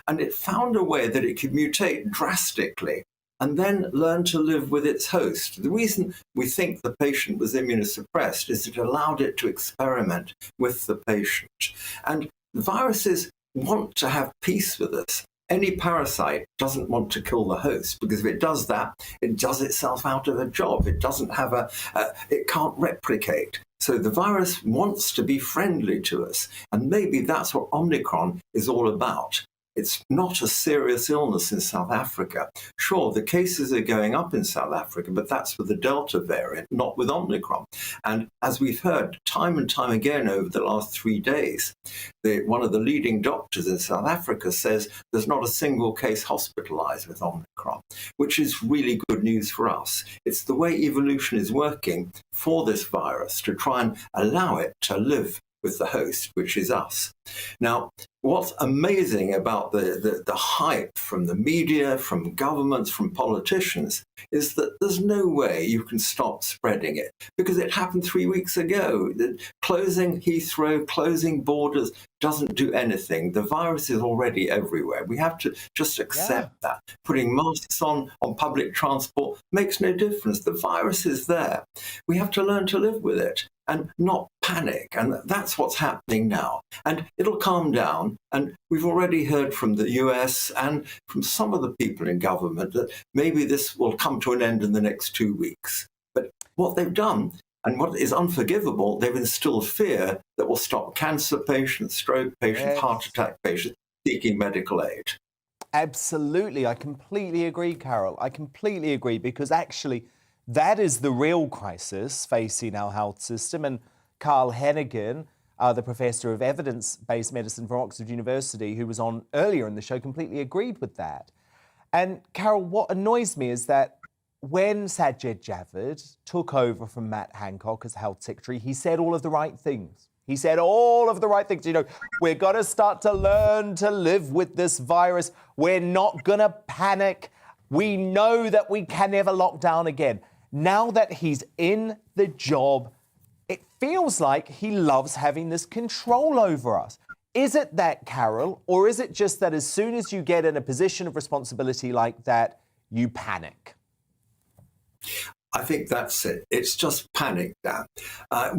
And it found a way that it could mutate drastically and then learn to live with its host. The reason we think the patient was immunosuppressed is it allowed it to experiment with the patient. And viruses want to have peace with us. Any parasite doesn't want to kill the host, because if it does that, it does itself out of a job. It doesn't have it can't replicate. So the virus wants to be friendly to us. And maybe that's what Omicron is all about. It's not a serious illness in South Africa. Sure, the cases are going up in South Africa, but that's with the Delta variant, not with Omicron. And as we've heard time and time again over the last 3 days, one of the leading doctors in South Africa says there's not a single case hospitalized with Omicron, which is really good news for us. It's the way evolution is working for this virus to try and allow it to live with the host, which is us. Now, what's amazing about the hype from the media, from governments, from politicians, is that there's no way you can stop spreading it, because it happened 3 weeks ago. Closing Heathrow, closing borders doesn't do anything. The virus is already everywhere. We have to just accept that. Putting masks on public transport makes no difference. The virus is there. We have to learn to live with it and not panic. And that's what's happening now. And it'll calm down. And we've already heard from the US and from some of the people in government that maybe this will come to an end in the next 2 weeks. But what they've done, And what is unforgivable, they've instilled fear that will stop cancer patients, stroke patients, heart attack patients seeking medical aid.
Absolutely. I completely agree, Carol. I completely agree, because actually that is the real crisis facing our health system. And Carl Hennigan, the professor of evidence-based medicine from Oxford University, who was on earlier in the show, completely agreed with that. And Carol, what annoys me is that when Sajid Javid took over from Matt Hancock as health secretary, he said all of the right things. He said all of the right things. You know, we're going to start to learn to live with this virus. We're not going to panic. We know that we can never lock down again. Now that he's in the job, it feels like he loves having this control over us. Is it that, Carol, or is it just that as soon as you get in a position of responsibility like that, you panic?
I think that's it. It's just panic, Dan.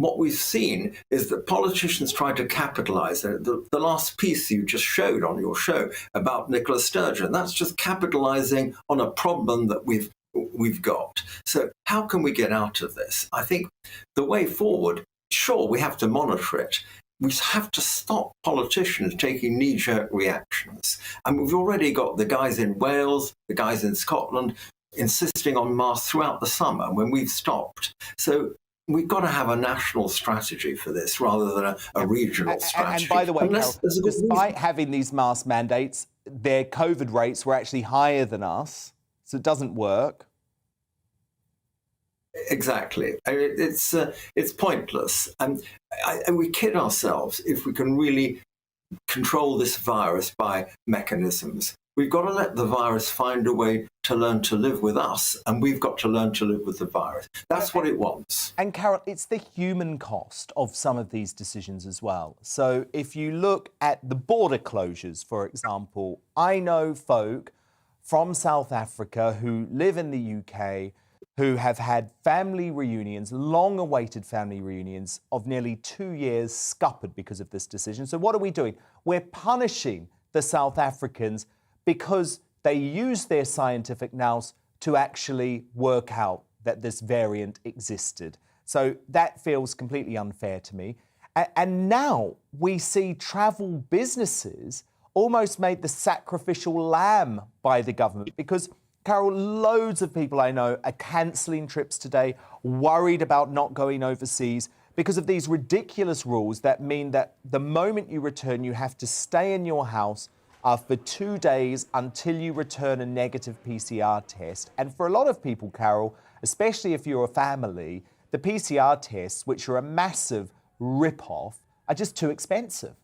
What we've seen is that politicians try to capitalise. The last piece you just showed on your show about Nicola Sturgeon, that's just capitalising on a problem that we've got. So how can we get out of this? I think the way forward, sure, we have to monitor it. We have to stop politicians taking knee-jerk reactions. And we've already got the guys in Wales, the guys in Scotland, insisting on masks throughout the summer when we've stopped. So we've got to have a national strategy for this rather than a regional strategy.
And by the way, Carol, despite having these mask mandates, their COVID rates were actually higher than us. So it doesn't work.
Exactly. It's pointless. And we kid ourselves if we can really control this virus by mechanisms. We've got to let the virus find a way to learn to live with us, and we've got to learn to live with the virus. That's what it wants.
And Carol, it's the human cost of some of these decisions as well. So if you look at the border closures, for example, I know folk from South Africa who live in the UK who have had family reunions, long-awaited family reunions of nearly 2 years scuppered because of this decision. So what are we doing? We're punishing the South Africans because they use their scientific nous to actually work out that this variant existed. So that feels completely unfair to me. And now we see travel businesses almost made the sacrificial lamb by the government because, Carol, loads of people I know are cancelling trips today, worried about not going overseas because of these ridiculous rules that mean that the moment you return, you have to stay in your house for 2 days until you return a negative PCR test. And for a lot of people, Carol, especially if you're a family, the PCR tests, which are a massive rip-off, are just too expensive.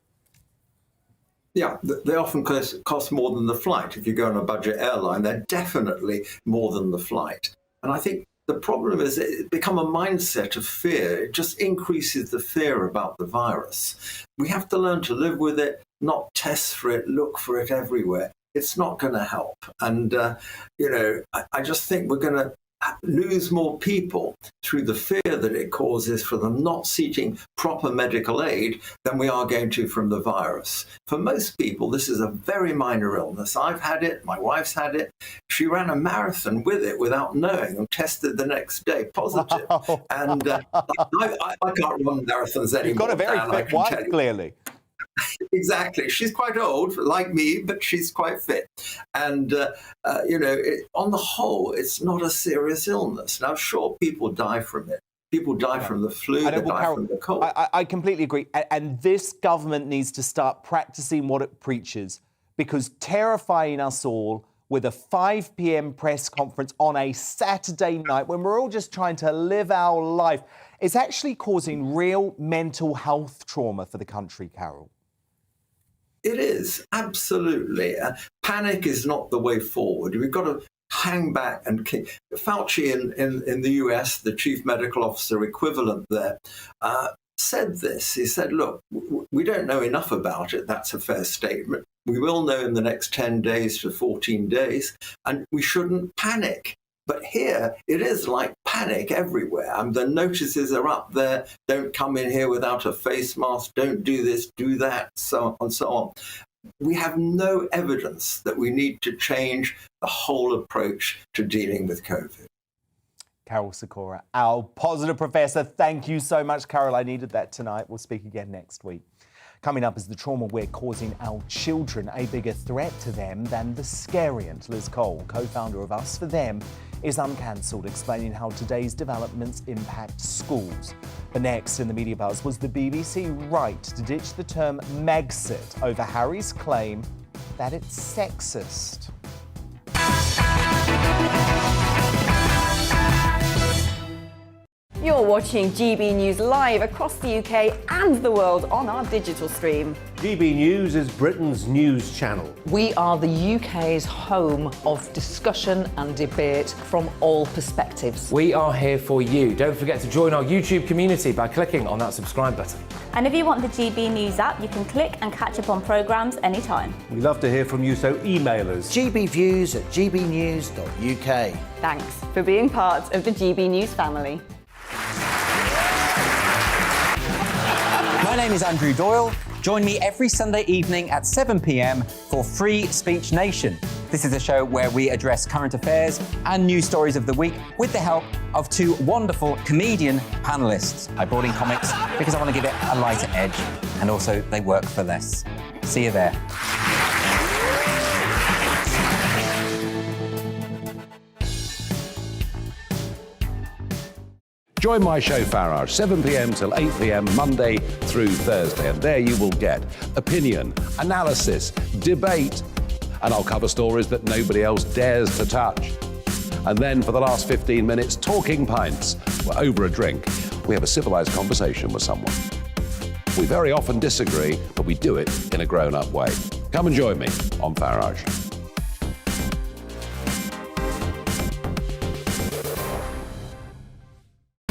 Yeah, they often cost more than the flight. If you go on a budget airline, they're definitely more than the flight. And I think the problem is it's become a mindset of fear. It just increases the fear about the virus. We have to learn to live with it, not test for it, look for it everywhere. It's not going to help. And, I just think we're going to lose more people through the fear that it causes for them not seeking proper medical aid than we are going to from the virus. For most people, this is a very minor illness. I've had it, my wife's had it. She ran a marathon with it without knowing and tested the next day positive. Wow. And I can't run marathons anymore.
You've got a very fit wife, clearly.
Exactly. She's quite old, like me, but she's quite fit. And, on the whole, it's not a serious illness. Now, sure, people die from it. People die from the flu, they die from the cold.
I completely agree. And this government needs to start practicing what it preaches, because terrifying us all with a 5 p.m. press conference on a Saturday night when we're all just trying to live our life is actually causing real mental health trauma for the country, Carol.
It is, absolutely. Panic is not the way forward. We've got to hang back and kick. Fauci in the US, the chief medical officer equivalent there, said this. He said, look, we don't know enough about it. That's a fair statement. We will know in the next 10 days to 14 days, and we shouldn't panic. But here, it is like panic everywhere. The notices are up there. Don't come in here without a face mask. Don't do this, do that, so on and so on. We have no evidence that we need to change the whole approach to dealing with COVID.
Carol Sikora, our positive professor. Thank you so much, Carol. I needed that tonight. We'll speak again next week. Coming up is the trauma we're causing our children, a bigger threat to them than the scariant. Liz Cole, co-founder of Us For Them, is uncancelled, explaining how today's developments impact schools. But next in the media buzz, was the BBC right to ditch the term Megxit over Harry's claim that it's sexist?
You're watching GB News live across the UK and the world on our digital stream.
GB News is Britain's news channel.
We are the UK's home of discussion and debate from all perspectives.
We are here for you. Don't forget to join our YouTube community by clicking on that subscribe button.
And if you want the GB News app, you can click and catch up on programmes anytime.
We love to hear from you, so email us.
gbviews@gbnews.uk.
Thanks for being part of the GB News family.
My name is Andrew Doyle. Join me every Sunday evening at 7 p.m. for Free Speech Nation. This is a show where we address current affairs and news stories of the week with the help of two wonderful comedian panellists. I brought in comics because I want to give it a lighter edge, and also they work for less. See you there.
Join my show Farage, 7 p.m. till 8 p.m. Monday through Thursday. And there you will get opinion, analysis, debate, and I'll cover stories that nobody else dares to touch. And then for the last 15 minutes, talking pints. We're over a drink. We have a civilized conversation with someone. We very often disagree, but we do it in a grown-up way. Come and join me on Farage.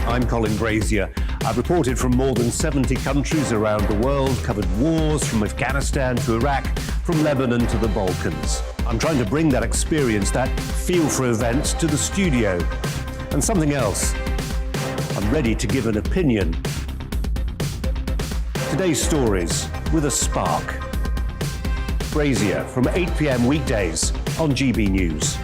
I'm Colin Brazier. I've reported from more than 70 countries around the world, covered wars from Afghanistan to Iraq, from Lebanon to the Balkans. I'm trying to bring that experience, that feel for events, to the studio. And something else, I'm ready to give an opinion. Today's stories with a spark. Brazier from 8 p.m. weekdays on GB News.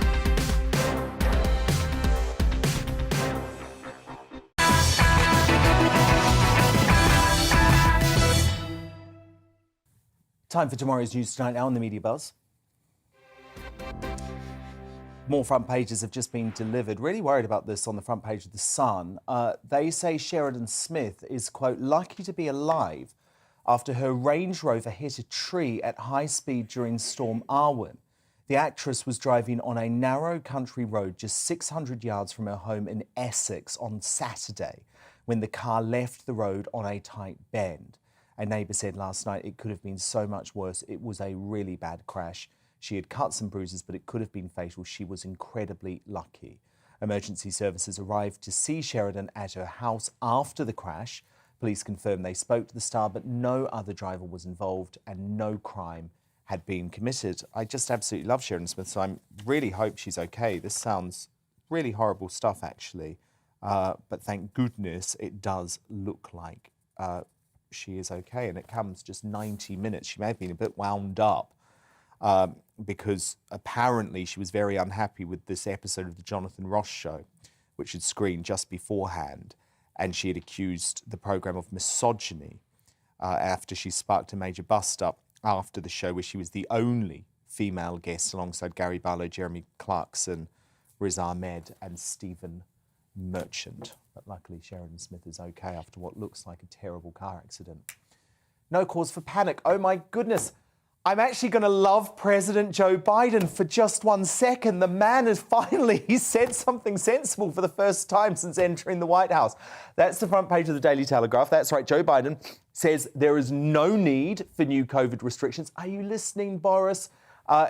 Time for tomorrow's news tonight now on the Media Buzz. More front pages have just been delivered. Really worried about this on the front page of The Sun. They say Sheridan Smith is, quote, lucky to be alive after her Range Rover hit a tree at high speed during Storm Arwen. The actress was driving on a narrow country road just 600 yards from her home in Essex on Saturday when the car left the road on a tight bend. A neighbour said last night it could have been so much worse. It was a really bad crash. She had cuts and bruises, but it could have been fatal. She was incredibly lucky. Emergency services arrived to see Sheridan at her house after the crash. Police confirmed they spoke to the star, but no other driver was involved and no crime had been committed. I just absolutely love Sheridan Smith, so I really hope she's okay. This sounds really horrible stuff, actually. But thank goodness it does look like she is okay, and it comes just 90 minutes. She may have been a bit wound up because apparently she was very unhappy with this episode of the Jonathan Ross show, which had screened just beforehand, and she had accused the programme of misogyny after she sparked a major bust-up after the show, where she was the only female guest alongside Gary Barlow, Jeremy Clarkson, Riz Ahmed and Stephen Merchant. But luckily Sheridan Smith is okay after what looks like a terrible car accident. No cause for panic. Oh my goodness. I'm actually going to love President Joe Biden for just 1 second. The man has finally said something sensible for the first time since entering the White House. That's the front page of the Daily Telegraph. That's right, Joe Biden says there is no need for new COVID restrictions. Are you listening, Boris?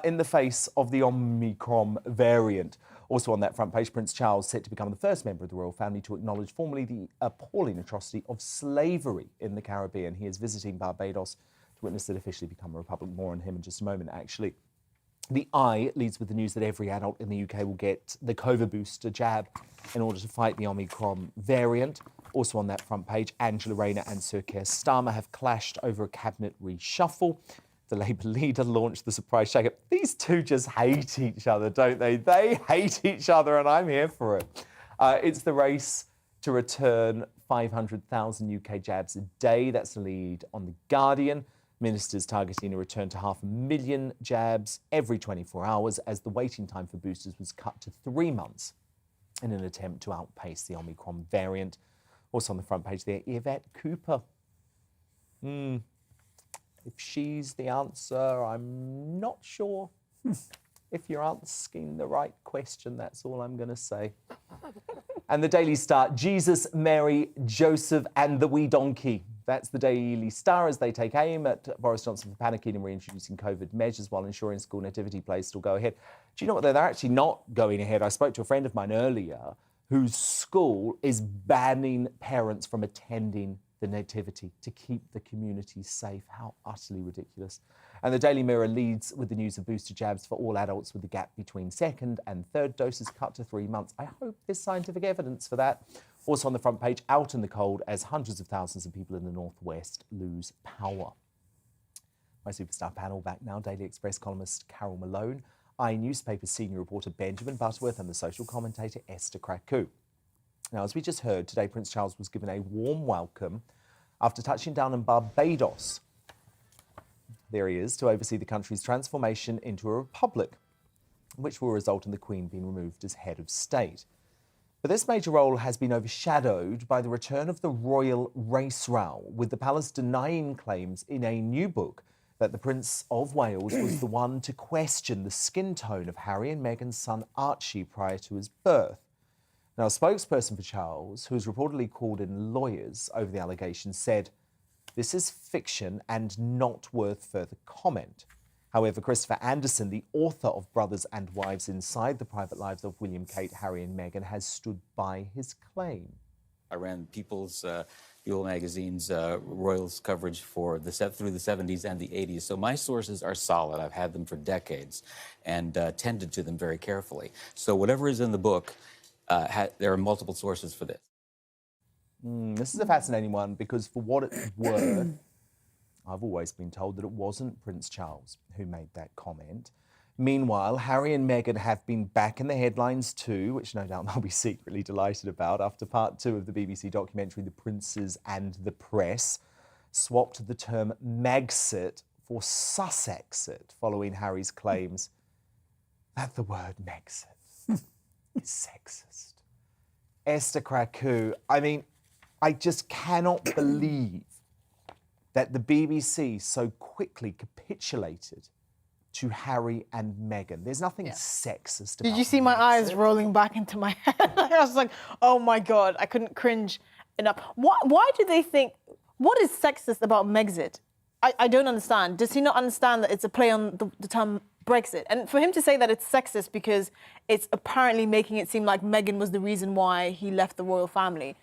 In the face of the Omicron variant. Also on that front page, Prince Charles set to become the first member of the royal family to acknowledge formally the appalling atrocity of slavery in the Caribbean. He is visiting Barbados to witness it officially become a republic. More on him in just a moment, actually. The Eye leads with the news that every adult in the UK will get the COVID booster jab in order to fight the Omicron variant. Also on that front page, Angela Rayner and Sir Keir Starmer have clashed over a cabinet reshuffle. The Labour leader launched the surprise shake-up. These two just hate each other, don't they? They hate each other, and I'm here for it. It's the race to return 500,000 UK jabs a day. That's the lead on The Guardian. Ministers targeting a return to 500,000 jabs every 24 hours as the waiting time for boosters was cut to 3 months in an attempt to outpace the Omicron variant. Also on the front page there, Yvette Cooper. If she's the answer, I'm not sure. If you're asking the right question, that's all I'm going to say. And the Daily Star, Jesus, Mary, Joseph and the wee donkey. That's the Daily Star as they take aim at Boris Johnson for panicking and reintroducing COVID measures while ensuring school nativity plays still go ahead. Do you know what? They're actually not going ahead. I spoke to a friend of mine earlier whose school is banning parents from attending the nativity to keep the community safe. How utterly ridiculous. And the Daily Mirror leads with the news of booster jabs for all adults with the gap between second and third doses cut to 3 months. I hope there's scientific evidence for that. Also on the front page, out in the cold as hundreds of thousands of people in the northwest lose power. My superstar panel back now, Daily Express columnist Carol Malone, iNewspaper senior reporter Benjamin Butterworth and the social commentator Esther Krakou. Now, as we just heard, today Prince Charles was given a warm welcome after touching down in Barbados. There he is, to oversee the country's transformation into a republic, which will result in the Queen being removed as head of state. But this major role has been overshadowed by the return of the royal race row, with the palace denying claims in a new book that the Prince of Wales was the one to question the skin tone of Harry and Meghan's son Archie prior to his birth. Now, a spokesperson for Charles, who has reportedly called in lawyers over the allegations, said, "This is fiction and not worth further comment." However, Christopher Anderson, the author of Brothers and Wives Inside the Private Lives of William, Kate, Harry and Meghan, has stood by his claim.
I ran People's People magazine's royals coverage for through the 70s and the 80s. So my sources are solid. I've had them for decades and tended to them very carefully. So whatever is in the book, there are multiple sources for this.
This is a fascinating one because for what it's worth, I've always been told that it wasn't Prince Charles who made that comment. Meanwhile, Harry and Meghan have been back in the headlines too, which no doubt they'll be secretly delighted about after part 2 of the BBC documentary The Princes and the Press swapped the term Megxit for Sussexit following Harry's claims that the word Megxit is sexist. Esther Krakou, I mean, I just cannot believe that the BBC so quickly capitulated to Harry and Meghan. There's nothing sexist about
Did you see my eyes rolling back into my head? I was like, oh my God, I couldn't cringe enough. Why do they think, what is sexist about Megxit? I don't understand. Does he not understand that it's a play on the term Brexit? And for him to say that it's sexist because it's apparently making it seem like Meghan was the reason why he left the royal family.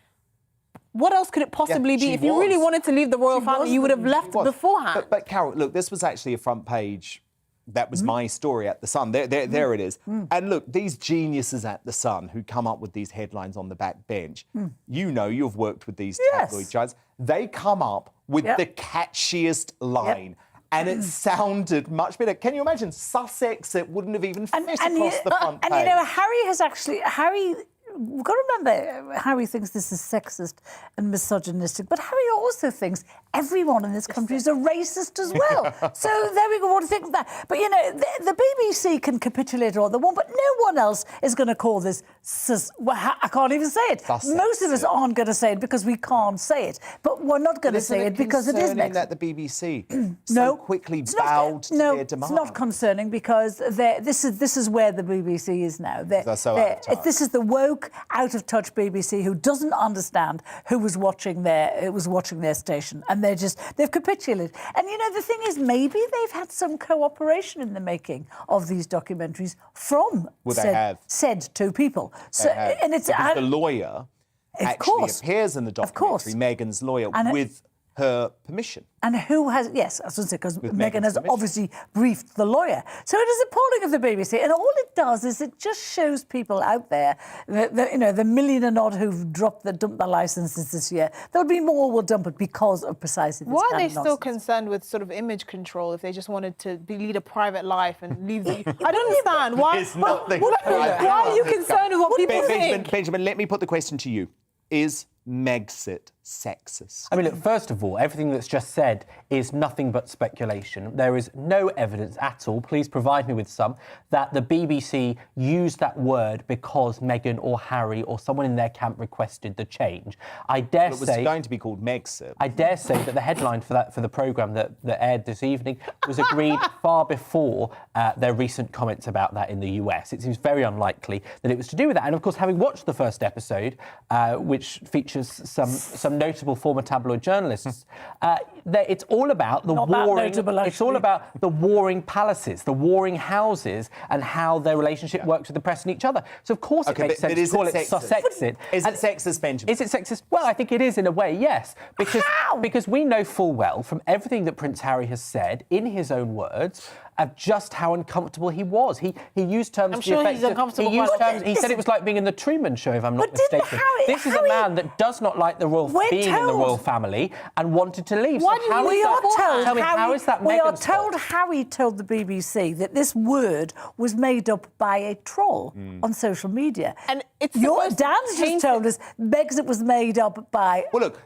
What else could it possibly be? If you really wanted to leave the royal family, you would have left beforehand.
But Carol, look, this was actually a front page. That was my story at The Sun. There it is. And look, these geniuses at The Sun who come up with these headlines on the back bench, you know, you've worked with these tabloid giants. They come up with the catchiest line. And it sounded much better. Can you imagine? Sussex, it wouldn't have even fit across the front page.
And you know, Harry, we've got to remember, Harry thinks this is sexist and misogynistic, but Harry also thinks everyone in this country is a racist as well. So there we go, what to think of that. But, you know, the BBC can capitulate all they want, but no one else is going to call this, I can't even say it. Most of us aren't going to say it because we can't say it, but we're not going to say it because it is
concerning that the BBC so quickly bowed to their demand?
It's not concerning because this is where the BBC is now. This is the woke, out-of-touch BBC who doesn't understand who was watching their station, and they've capitulated. And you know, the thing is, maybe they've had some cooperation in the making of these documentaries from said two people. So, and it's
the lawyer actually appears in the documentary, Meghan's lawyer, with her permission.
And who has, yes, I was going to say, because Meghan
Meghan's
has
permission.
obviously briefed the lawyer. So it is appalling of the BBC. And all it does is it just shows people out there, the million and odd who've dumped their licences this year. There'll be more will dump it because of precisely this
Why are
kind
they
of
still
nonsense.
concerned with sort of image control if they just wanted to lead a private life and leave the... I don't understand. Why,
There's nothing
why are you concerned with what people think?
Benjamin, let me put the question to you. Is Megxit sexist?
I mean, look, first of all, everything that's just said is nothing but speculation. There is no evidence at all, please provide me with some, that the BBC used that word because Meghan or Harry or someone in their camp requested the change. I dare
It was
say...
going to be called Megxit.
I dare say that the headline for the programme that aired this evening was agreed far before their recent comments about that in the US. It seems very unlikely that it was to do with that. And of course, having watched the first episode, which features some notable former tabloid journalists, it's all about the warring. It's all about the warring palaces, the warring houses, and how their relationship works with the press and each other. So of course it makes sense to call it Sussexit.
Is it sexist, Benjamin?
Is it sexist? Well, I think it is in a way, yes, because we know full well from everything that Prince Harry has said in his own words of just how uncomfortable he was. He used terms.
I'm sure he's uncomfortable.
He said it was like being in the Truman Show, if I'm not mistaken. This is a man that does not like the royal being in the royal family and wanted to leave.
Why
So how is that
we are
Meghan's fault?
told Harry told the BBC that this word was made up by a troll on social media.
And it's
Dan's just told us Megxit was made up by...
Well, look,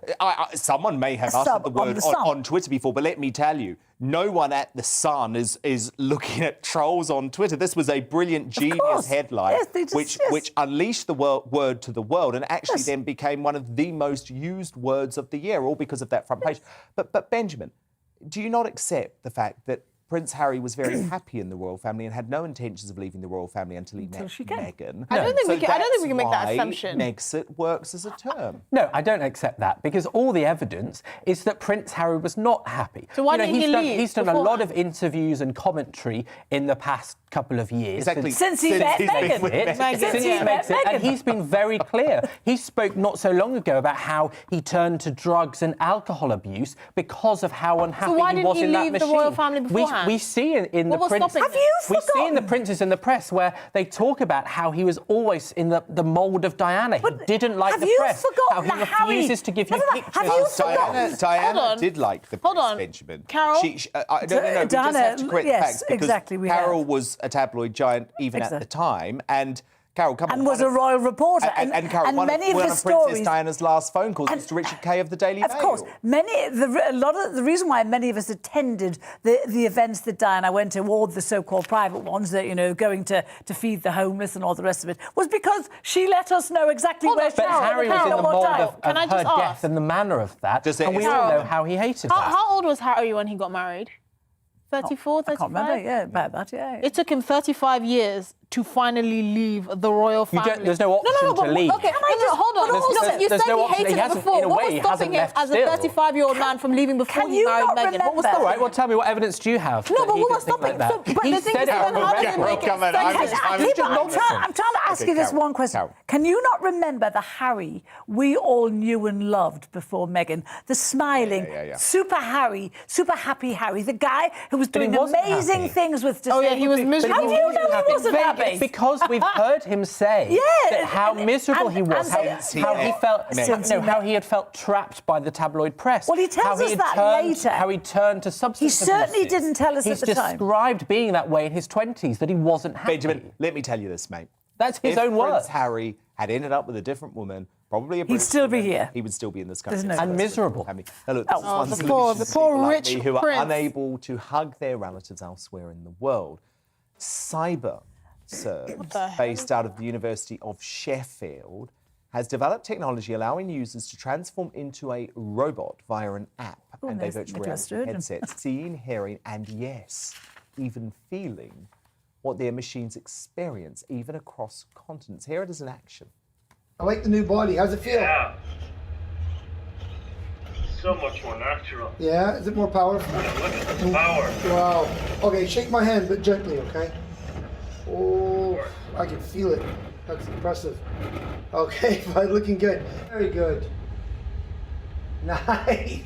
someone may have uttered the word on Twitter before, but let me tell you, no one at The Sun is looking at trolls on Twitter. This was a brilliant, genius headline, which unleashed the word to the world and actually then became one of the most used words of the year, all because of that front page. But Benjamin, do you not accept the fact that Prince Harry was very happy in the royal family and had no intentions of leaving the royal family until he met Meghan?
I don't think we can make that assumption.
Megxit works as a term.
No, I don't accept that because all the evidence is that Prince Harry was not happy.
So why didn't he leave?
He's done a lot of interviews and commentary in the past couple of years.
Exactly.
Since he met Meghan.
And he's been very clear. He spoke not so long ago about how he turned to drugs and alcohol abuse because of how unhappy he was in that machine.
So why didn't he leave the royal family beforehand?
We see in the prince. We see in the princes in the press where they talk about how he was always in the mould of Diana. He didn't like the press. How he refuses to give you pictures.
Diana did like the press, Benjamin.
Carol?
No, we just have to correct the facts because Carol was a tabloid giant even at the time, and Carol, come on.
And was a royal reporter.
And Carol, one
many
of Princess
stories,
Diana's last phone calls was to Richard Kay of the Daily Mail.
Of course. The reason why many of us attended the events that Diana went to, all the so-called private ones, that, going to feed the homeless and all the rest of it, was because she let us know exactly where she was.
But Harry was in the mould of her
ask?
death and the manner of that, and we all know how he hated that.
How old was Harry when he got married? 34, 35?
I can't remember, yeah, about that, yeah.
It took him 35 years to finally leave the royal family.
There's no option to leave.
Okay, hold on. You said he hated it before. What was stopping him as a 35-year-old man from leaving before he married Meghan? What was
All right, well, tell me, what evidence do you have?
No, but what was stopping?
Like
but the thing is, then how did it make it
I'm trying to ask you this one question. Can you not remember the Harry we all knew and loved before Meghan? The smiling, super happy Harry, the guy who was doing amazing things with disabled people.
Oh, yeah, he was miserable.
How do you know he wasn't happy?
Because we've heard him say how miserable he was, how he had felt trapped by the tabloid press.
Well, he tells us that later.
How he turned to substance abuse.
He certainly didn't tell us at the time.
He's described being that way in his 20s, that he wasn't happy.
Benjamin, let me tell you this, mate.
That's his own words.
If Prince Harry had ended up with a different woman, probably
he'd still be here.
He would still be in this country.
And miserable.
Now, look, this is one
the poor rich
who are
prince.
unable to hug their relatives elsewhere in the world. Cyber based out of the University of Sheffield, has developed technology allowing users to transform into a robot via an app and a virtual reality headset, seeing, hearing, and yes, even feeling what their machines experience, even across continents. Here it is in action.
I like the new body. How's it feel?
Yeah. So much more natural.
Yeah? Is it more powerful?
Yeah, look at the power.
Wow. Okay, shake my hand, but gently, okay? Oh, I can feel it. That's impressive. Okay, fine, looking good. Very good. Nice.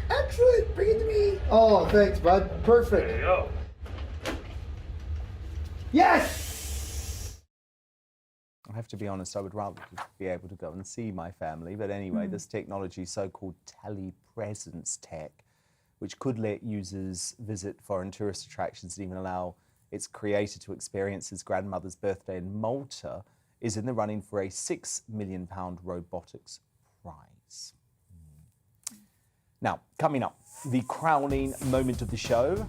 Excellent. Bring it to me. Oh, thanks, bud. Perfect.
There you go.
Yes!
I have to be honest, I would rather be able to go and see my family. But anyway, this technology, so-called telepresence tech, which could let users visit foreign tourist attractions and even allow its creator to experience his grandmother's birthday in Malta, is in the running for a £6 million robotics prize. Now, coming up, the crowning moment of the show,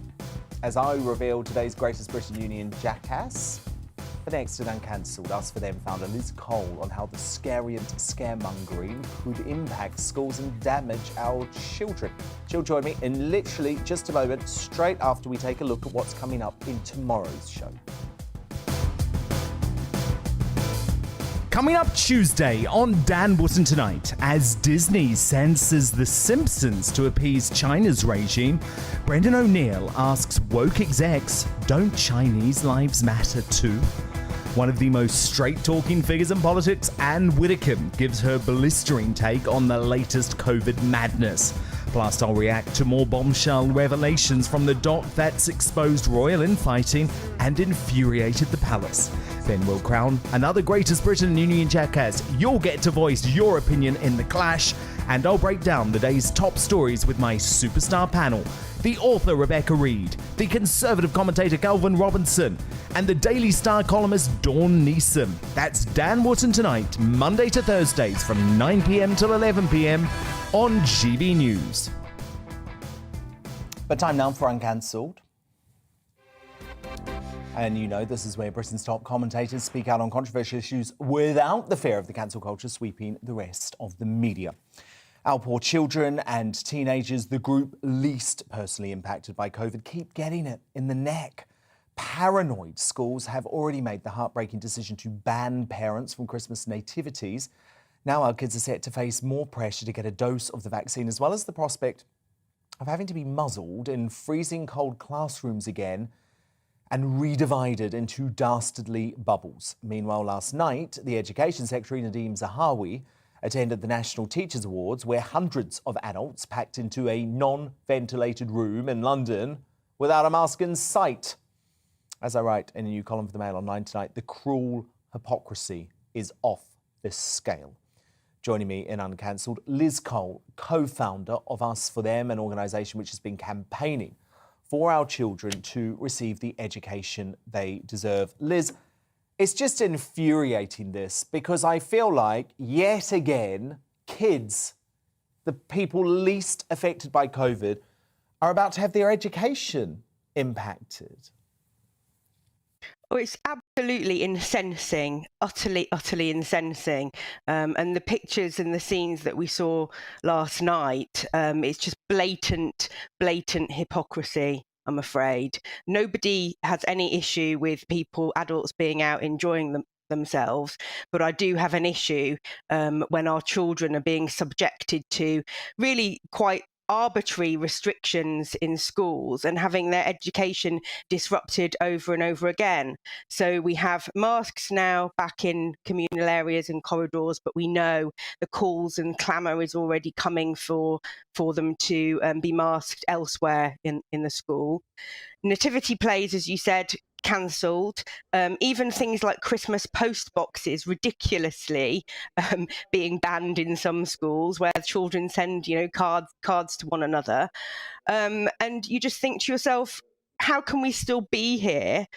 as I reveal today's greatest Briton union, Jackass. But next and Uncancelled, Us For Them founder Liz Cole on how the scariant scaremongering could impact schools and damage our children. She'll join me in literally just a moment, straight after we take a look at what's coming up in tomorrow's show.
Coming up Tuesday on Dan Wootton Tonight, as Disney censors The Simpsons to appease China's regime, Brendan O'Neill asks woke execs, don't Chinese lives matter too? One of the most straight-talking figures in politics, Anne Widdecombe, gives her blistering take on the latest COVID madness. Plus, I'll react to more bombshell revelations from the doc that's exposed royal infighting and infuriated the palace. Then we'll crown another greatest Briton union jackass. You'll get to voice your opinion in the clash, and I'll break down the day's top stories with my superstar panel. The author Rebecca Reed, the conservative commentator Calvin Robinson, and the Daily Star columnist Dawn Neeson. That's Dan Wootton Tonight, Monday to Thursdays from 9 p.m. till 11 p.m. on GB News.
But time now for Uncancelled. And you know, this is where Britain's top commentators speak out on controversial issues without the fear of the cancel culture sweeping the rest of the media. Our poor children and teenagers, the group least personally impacted by COVID, keep getting it in the neck. Paranoid schools have already made the heartbreaking decision to ban parents from Christmas nativities. Now our kids are set to face more pressure to get a dose of the vaccine, as well as the prospect of having to be muzzled in freezing cold classrooms again and redivided into dastardly bubbles. Meanwhile, last night, the Education Secretary, Nadeem Zahawi, attended the National Teachers Awards, where hundreds of adults packed into a non-ventilated room in London without a mask in sight. As I write in a new column for the Mail Online tonight, the cruel hypocrisy is off this scale. Joining me in Uncancelled, Liz Cole, co-founder of Us For Them, an organisation which has been campaigning for our children to receive the education they deserve. Liz, it's just infuriating this, because I feel like, yet again, kids, the people least affected by COVID, are about to have their education impacted.
Oh, it's absolutely incensing, utterly incensing. And the pictures and the scenes that we saw last night, it's just blatant hypocrisy, I'm afraid. Nobody has any issue with adults being out enjoying themselves, but I do have an issue when our children are being subjected to really quite arbitrary restrictions in schools and having their education disrupted over and over again. So we have masks now back in communal areas and corridors, but we know the calls and clamour is already coming for them to be masked elsewhere in the school. Nativity plays, as you said, cancelled. Even things like Christmas post boxes ridiculously being banned in some schools, where children send cards to one another, and you just think to yourself, how can we still be here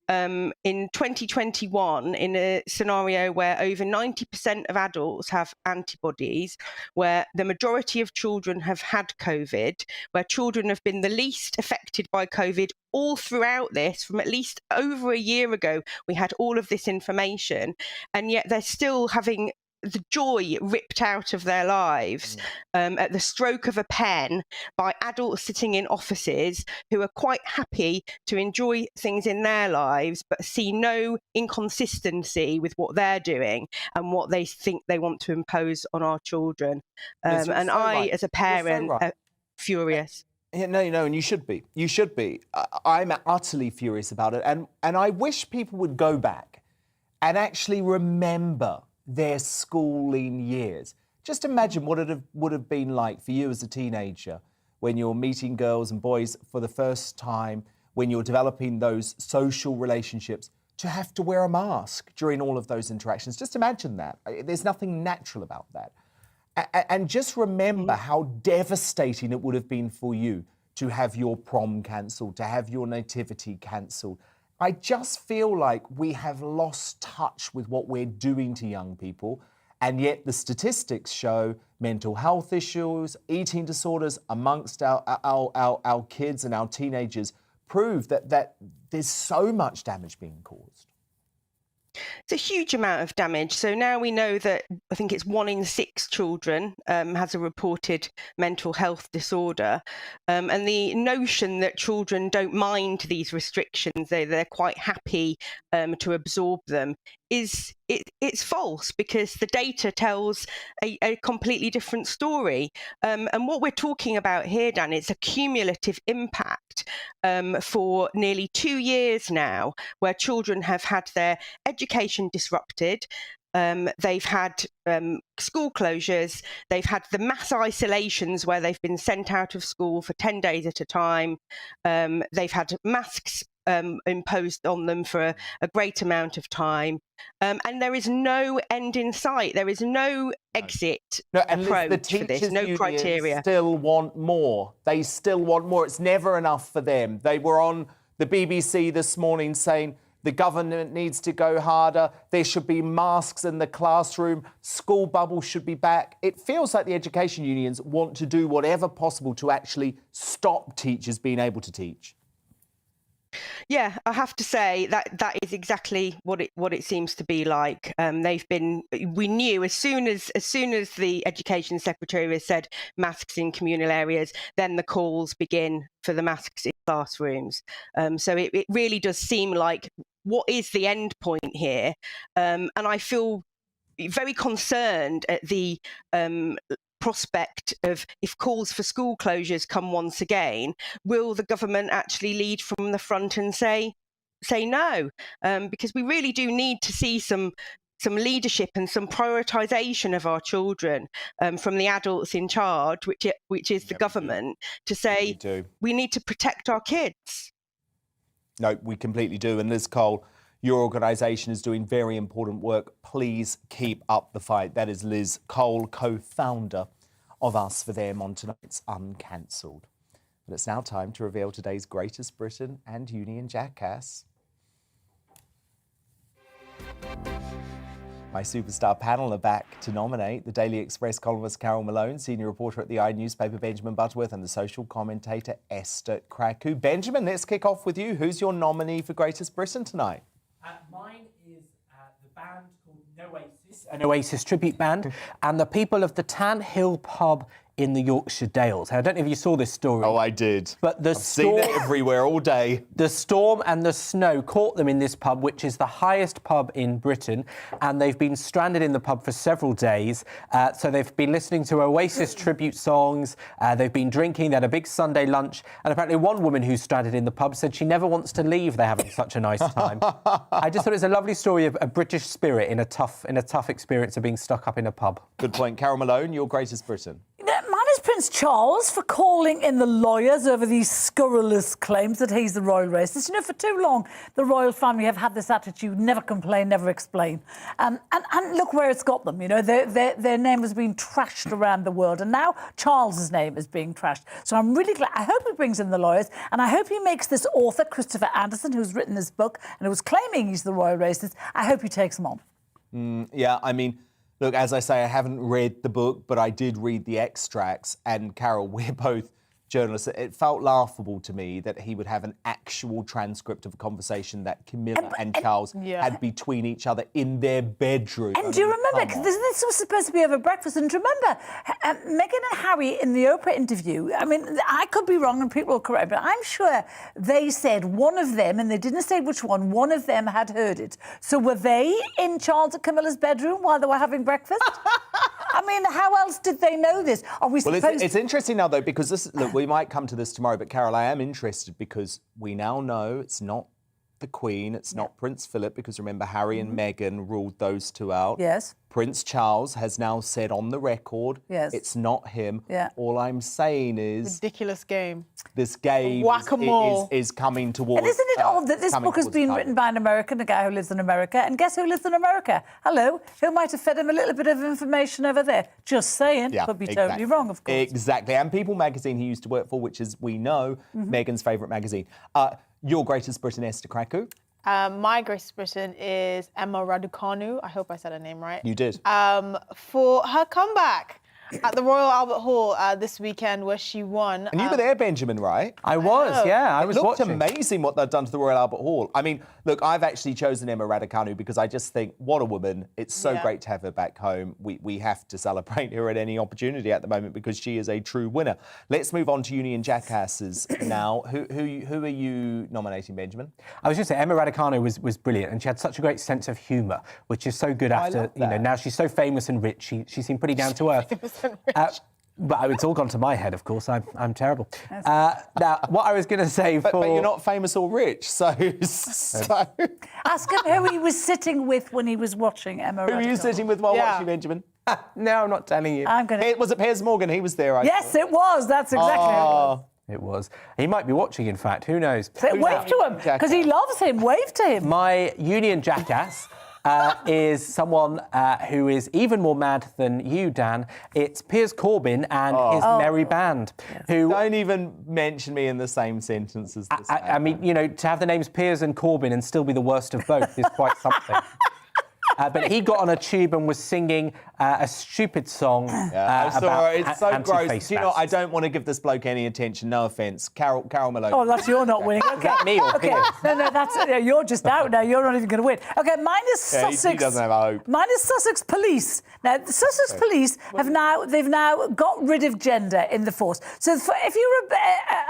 in 2021 in a scenario where over 90% of adults have antibodies, where the majority of children have had COVID, where children have been the least affected by COVID all throughout this? From at least over a year ago, we had all of this information, and yet they're still having the joy ripped out of their lives at the stroke of a pen by adults sitting in offices who are quite happy to enjoy things in their lives but see no inconsistency with what they're doing and what they think they want to impose on our children. And I, as a parent, are furious.
Yeah, no, and you should be. You should be. I'm utterly furious about it. And I wish people would go back and actually remember their schooling years. Just imagine what it would have been like for you as a teenager when you're meeting girls and boys for the first time, when you're developing those social relationships, to have to wear a mask during all of those interactions. Just imagine that. There's nothing natural about that. And just remember how devastating it would have been for you to have your prom cancelled, to have your nativity cancelled. I just feel like we have lost touch with what we're doing to young people, and yet the statistics show mental health issues, eating disorders amongst our kids and our teenagers prove that there's so much damage being caused.
It's a huge amount of damage. So now we know that I think it's 1 in 6 children has a reported mental health disorder. And the notion that children don't mind these restrictions, they're quite happy to absorb them, it's false, because the data tells a completely different story. And what we're talking about here, Dan, is a cumulative impact for nearly 2 years now, where children have had their education disrupted. They've had school closures, they've had the mass isolations where they've been sent out of school for 10 days at a time, they've had masks imposed on them for a great amount of time, and there is no end in sight. There is no exit approach for this, no criteria.
Still want more. They still want more. It's never enough for them. They were on the BBC this morning saying the government needs to go harder. There should be masks in the classroom. School bubbles should be back. It feels like the education unions want to do whatever possible to actually stop teachers being able to teach.
Yeah, I have to say that is exactly what it seems to be like. We knew as soon as the Education Secretary has said masks in communal areas, then the calls begin for the masks in classrooms. So it really does seem like, what is the end point here? And I feel very concerned at the prospect of, if calls for school closures come once again, will the government actually lead from the front and say no? Because we really do need to see some leadership and some prioritisation of our children from the adults in charge, which is the government, to say we need to protect our kids.
No, we completely do. And Liz Cole, your organisation is doing very important work. Please keep up the fight. That is Liz Cole, co-founder of Us for Them on tonight's Uncancelled. But it's now time to reveal today's greatest Briton and Union Jackass. My superstar panel are back to nominate the Daily Express columnist Carol Malone, senior reporter at the newspaper Benjamin Butterworth, and the social commentator Esther Kraku. Benjamin, let's kick off with you. Who's your nominee for Greatest Britain tonight?
Mine is the band called Oasis, an Oasis tribute band, and the people of the Tan Hill pub in the Yorkshire Dales. I don't know if you saw this story.
Oh, I did.
But I've
seen it everywhere all day.
The storm and the snow caught them in this pub, which is the highest pub in Britain, and they've been stranded in the pub for several days. So they've been listening to Oasis tribute songs, they've been drinking, they had a big Sunday lunch, and apparently one woman who's stranded in the pub said she never wants to leave. They're having such a nice time. I just thought it was a lovely story of a British spirit in a tough experience of being stuck up in a pub.
Good point. Carol Malone, your Greatest Britain.
Mine is Prince Charles for calling in the lawyers over these scurrilous claims that he's the royal racist. You know, for too long, the royal family have had this attitude, never complain, never explain. And look where it's got them. You know, their name has been trashed around the world, and now Charles's name is being trashed. So I'm really glad. I hope he brings in the lawyers, and I hope he makes this author, Christopher Anderson, who's written this book and who was claiming he's the royal racist, I hope he takes him on.
Yeah, I mean, look, as I say, I haven't read the book, but I did read the extracts. And Carol, we're both journalists. It felt laughable to me that he would have an actual transcript of a conversation that Camilla and Charles had between each other in their bedroom.
And do you remember, because this was supposed to be over breakfast, and do you remember Meghan and Harry in the Oprah interview? I mean, I could be wrong and people will correct me, but I'm sure they said one of them, and they didn't say which one of them had heard it. So were they in Charles and Camilla's bedroom while they were having breakfast? I mean, how else did they know this? Are we supposed
it's interesting now, though, because this, look, we might come to this tomorrow, but Carol, I am interested because we now know it's not the Queen. It's not Prince Philip, because remember, Harry and Meghan ruled those two out.
Yes.
Prince Charles has now said on the record, it's not him.
Yeah.
All I'm saying is
Ridiculous game.
this game
Whack-a-mole.
is coming towards.
And isn't it odd that this book has been written by an American, a guy who lives in America, and guess who lives in America? Hello, who might have fed him a little bit of information over there? Just saying, could be totally wrong, of course.
Exactly, and People magazine he used to work for, which is, we know, Meghan's favourite magazine. Your greatest Briton, Esther Krakow?
My greatest Briton is Emma Raducanu. I hope I said her name right.
You did.
For her comeback at the Royal Albert Hall this weekend, where she won.
And you were there, Benjamin, right?
I was, yeah. I was watching.
It looked amazing what they've done to the Royal Albert Hall. I mean, look, I've actually chosen Emma Raducanu because I just think, what a woman. It's so great to have her back home. We have to celebrate her at any opportunity at the moment because she is a true winner. Let's move on to Union Jackasses now. Who are you nominating, Benjamin?
I was just saying, Emma Raducanu was brilliant, and she had such a great sense of humour, which is so good after, now she's so famous and rich. She seemed pretty down to earth. But it's all gone to my head, of course. I'm terrible. Now, what I was going to say
but you're not famous or rich, so...
Ask him who he was sitting with when he was watching Emma Raducanu.
Who were you sitting with while watching, Benjamin?
No, I'm not telling you.
Was it Piers Morgan? He was there,
Yes, it was. That's exactly how
it was. He might be watching, in fact. Who knows?
So wave to him, because he loves him. Wave to him.
My Union Jackass is someone who is even more mad than you, Dan. It's Piers Corbyn and his merry band. Who
don't even mention me in the same sentence as this.
I mean, you know, to have the names Piers and Corbyn and still be the worst of both is quite something. But he got on a tube and was singing a stupid song about
it's so gross. You know, I don't want to give this bloke any attention. No offence, Carol Malone.
Oh, that's you're not winning. Okay.
Is that me or Piers?
No, that's you're just out now. You're not even going to win. Okay, mine is Sussex.
He doesn't have a hope.
Mine is Sussex Police. Now, the Sussex Police have now got rid of gender in the force. So if you're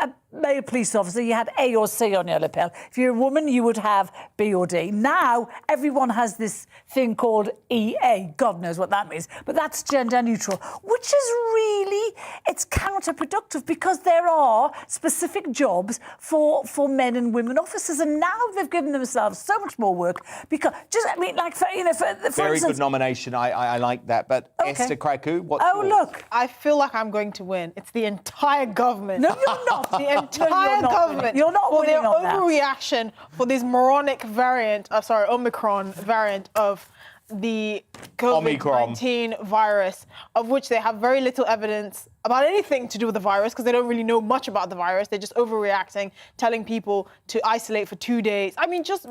a male police officer, you had A or C on your lapel. If you're a woman, you would have B or D. Now everyone has this thing called EA. God knows what that means, but that's gender neutral, which is really, it's counterproductive because there are specific jobs for men and women officers, and now they've given themselves so much more work because for
very
instance,
good nomination. I like that, but Esther Krakow, what's yours?
Look, I feel like I'm going to win. It's the entire government.
No, you're not.
The entire government.
You're not
for
winning
their
on that.
overreaction for this moronic variant, Omicron variant of the COVID-19 virus, of which they have very little evidence about anything to do with the virus because they don't really know much about the virus. They're just overreacting, telling people to isolate for 2 days. I mean, just...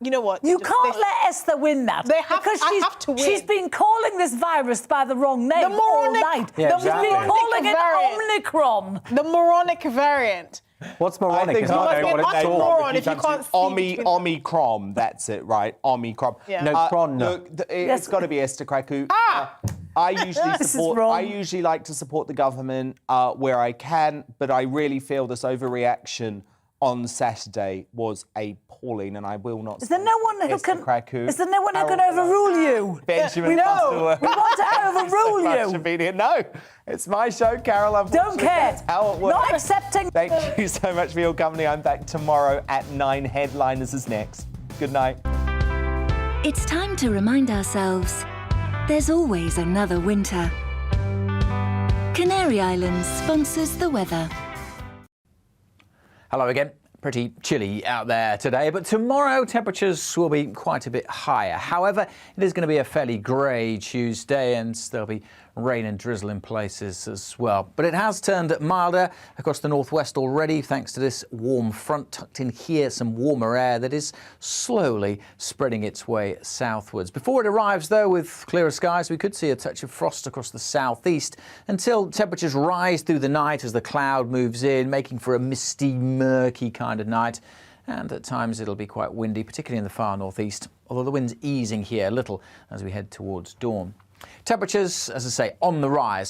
you know what?
You can't let Esther win that.
I have to win.
She's been calling this virus by the wrong name
the moronic,
all night.
Yeah,
She's been calling it Omicron.
The moronic variant.
What's moronic?
It's
not
what
it's
moron if you can't
Omicron, that's it, right? Omicron.
Yeah.
No, Cron.
Look, it's got to be Esther Krakow. I usually like to support the government where I can, but I really feel this overreaction on Saturday was appalling, and I will not.
Is there no one who can?
Krakow,
is there no one who can overrule you?
Benjamin,
we want to overrule you.
No, it's my show, Carol.
Don't care.
That's how it works.
Not accepting.
Thank you so much for your company. I'm back tomorrow at 9. Headliners is next. Good night.
It's time to remind ourselves there's always another winter. Canary Islands sponsors the weather.
Hello again. Pretty chilly out there today, but tomorrow temperatures will be quite a bit higher. However, it is going to be a fairly grey Tuesday and there'll be rain and drizzle in places as well. But it has turned milder across the northwest already thanks to this warm front tucked in here, some warmer air that is slowly spreading its way southwards. Before it arrives though, with clearer skies, we could see a touch of frost across the southeast until temperatures rise through the night as the cloud moves in, making for a misty, murky kind of night. And at times it'll be quite windy, particularly in the far northeast, although the wind's easing here a little as we head towards dawn. Temperatures, as I say, on the rise.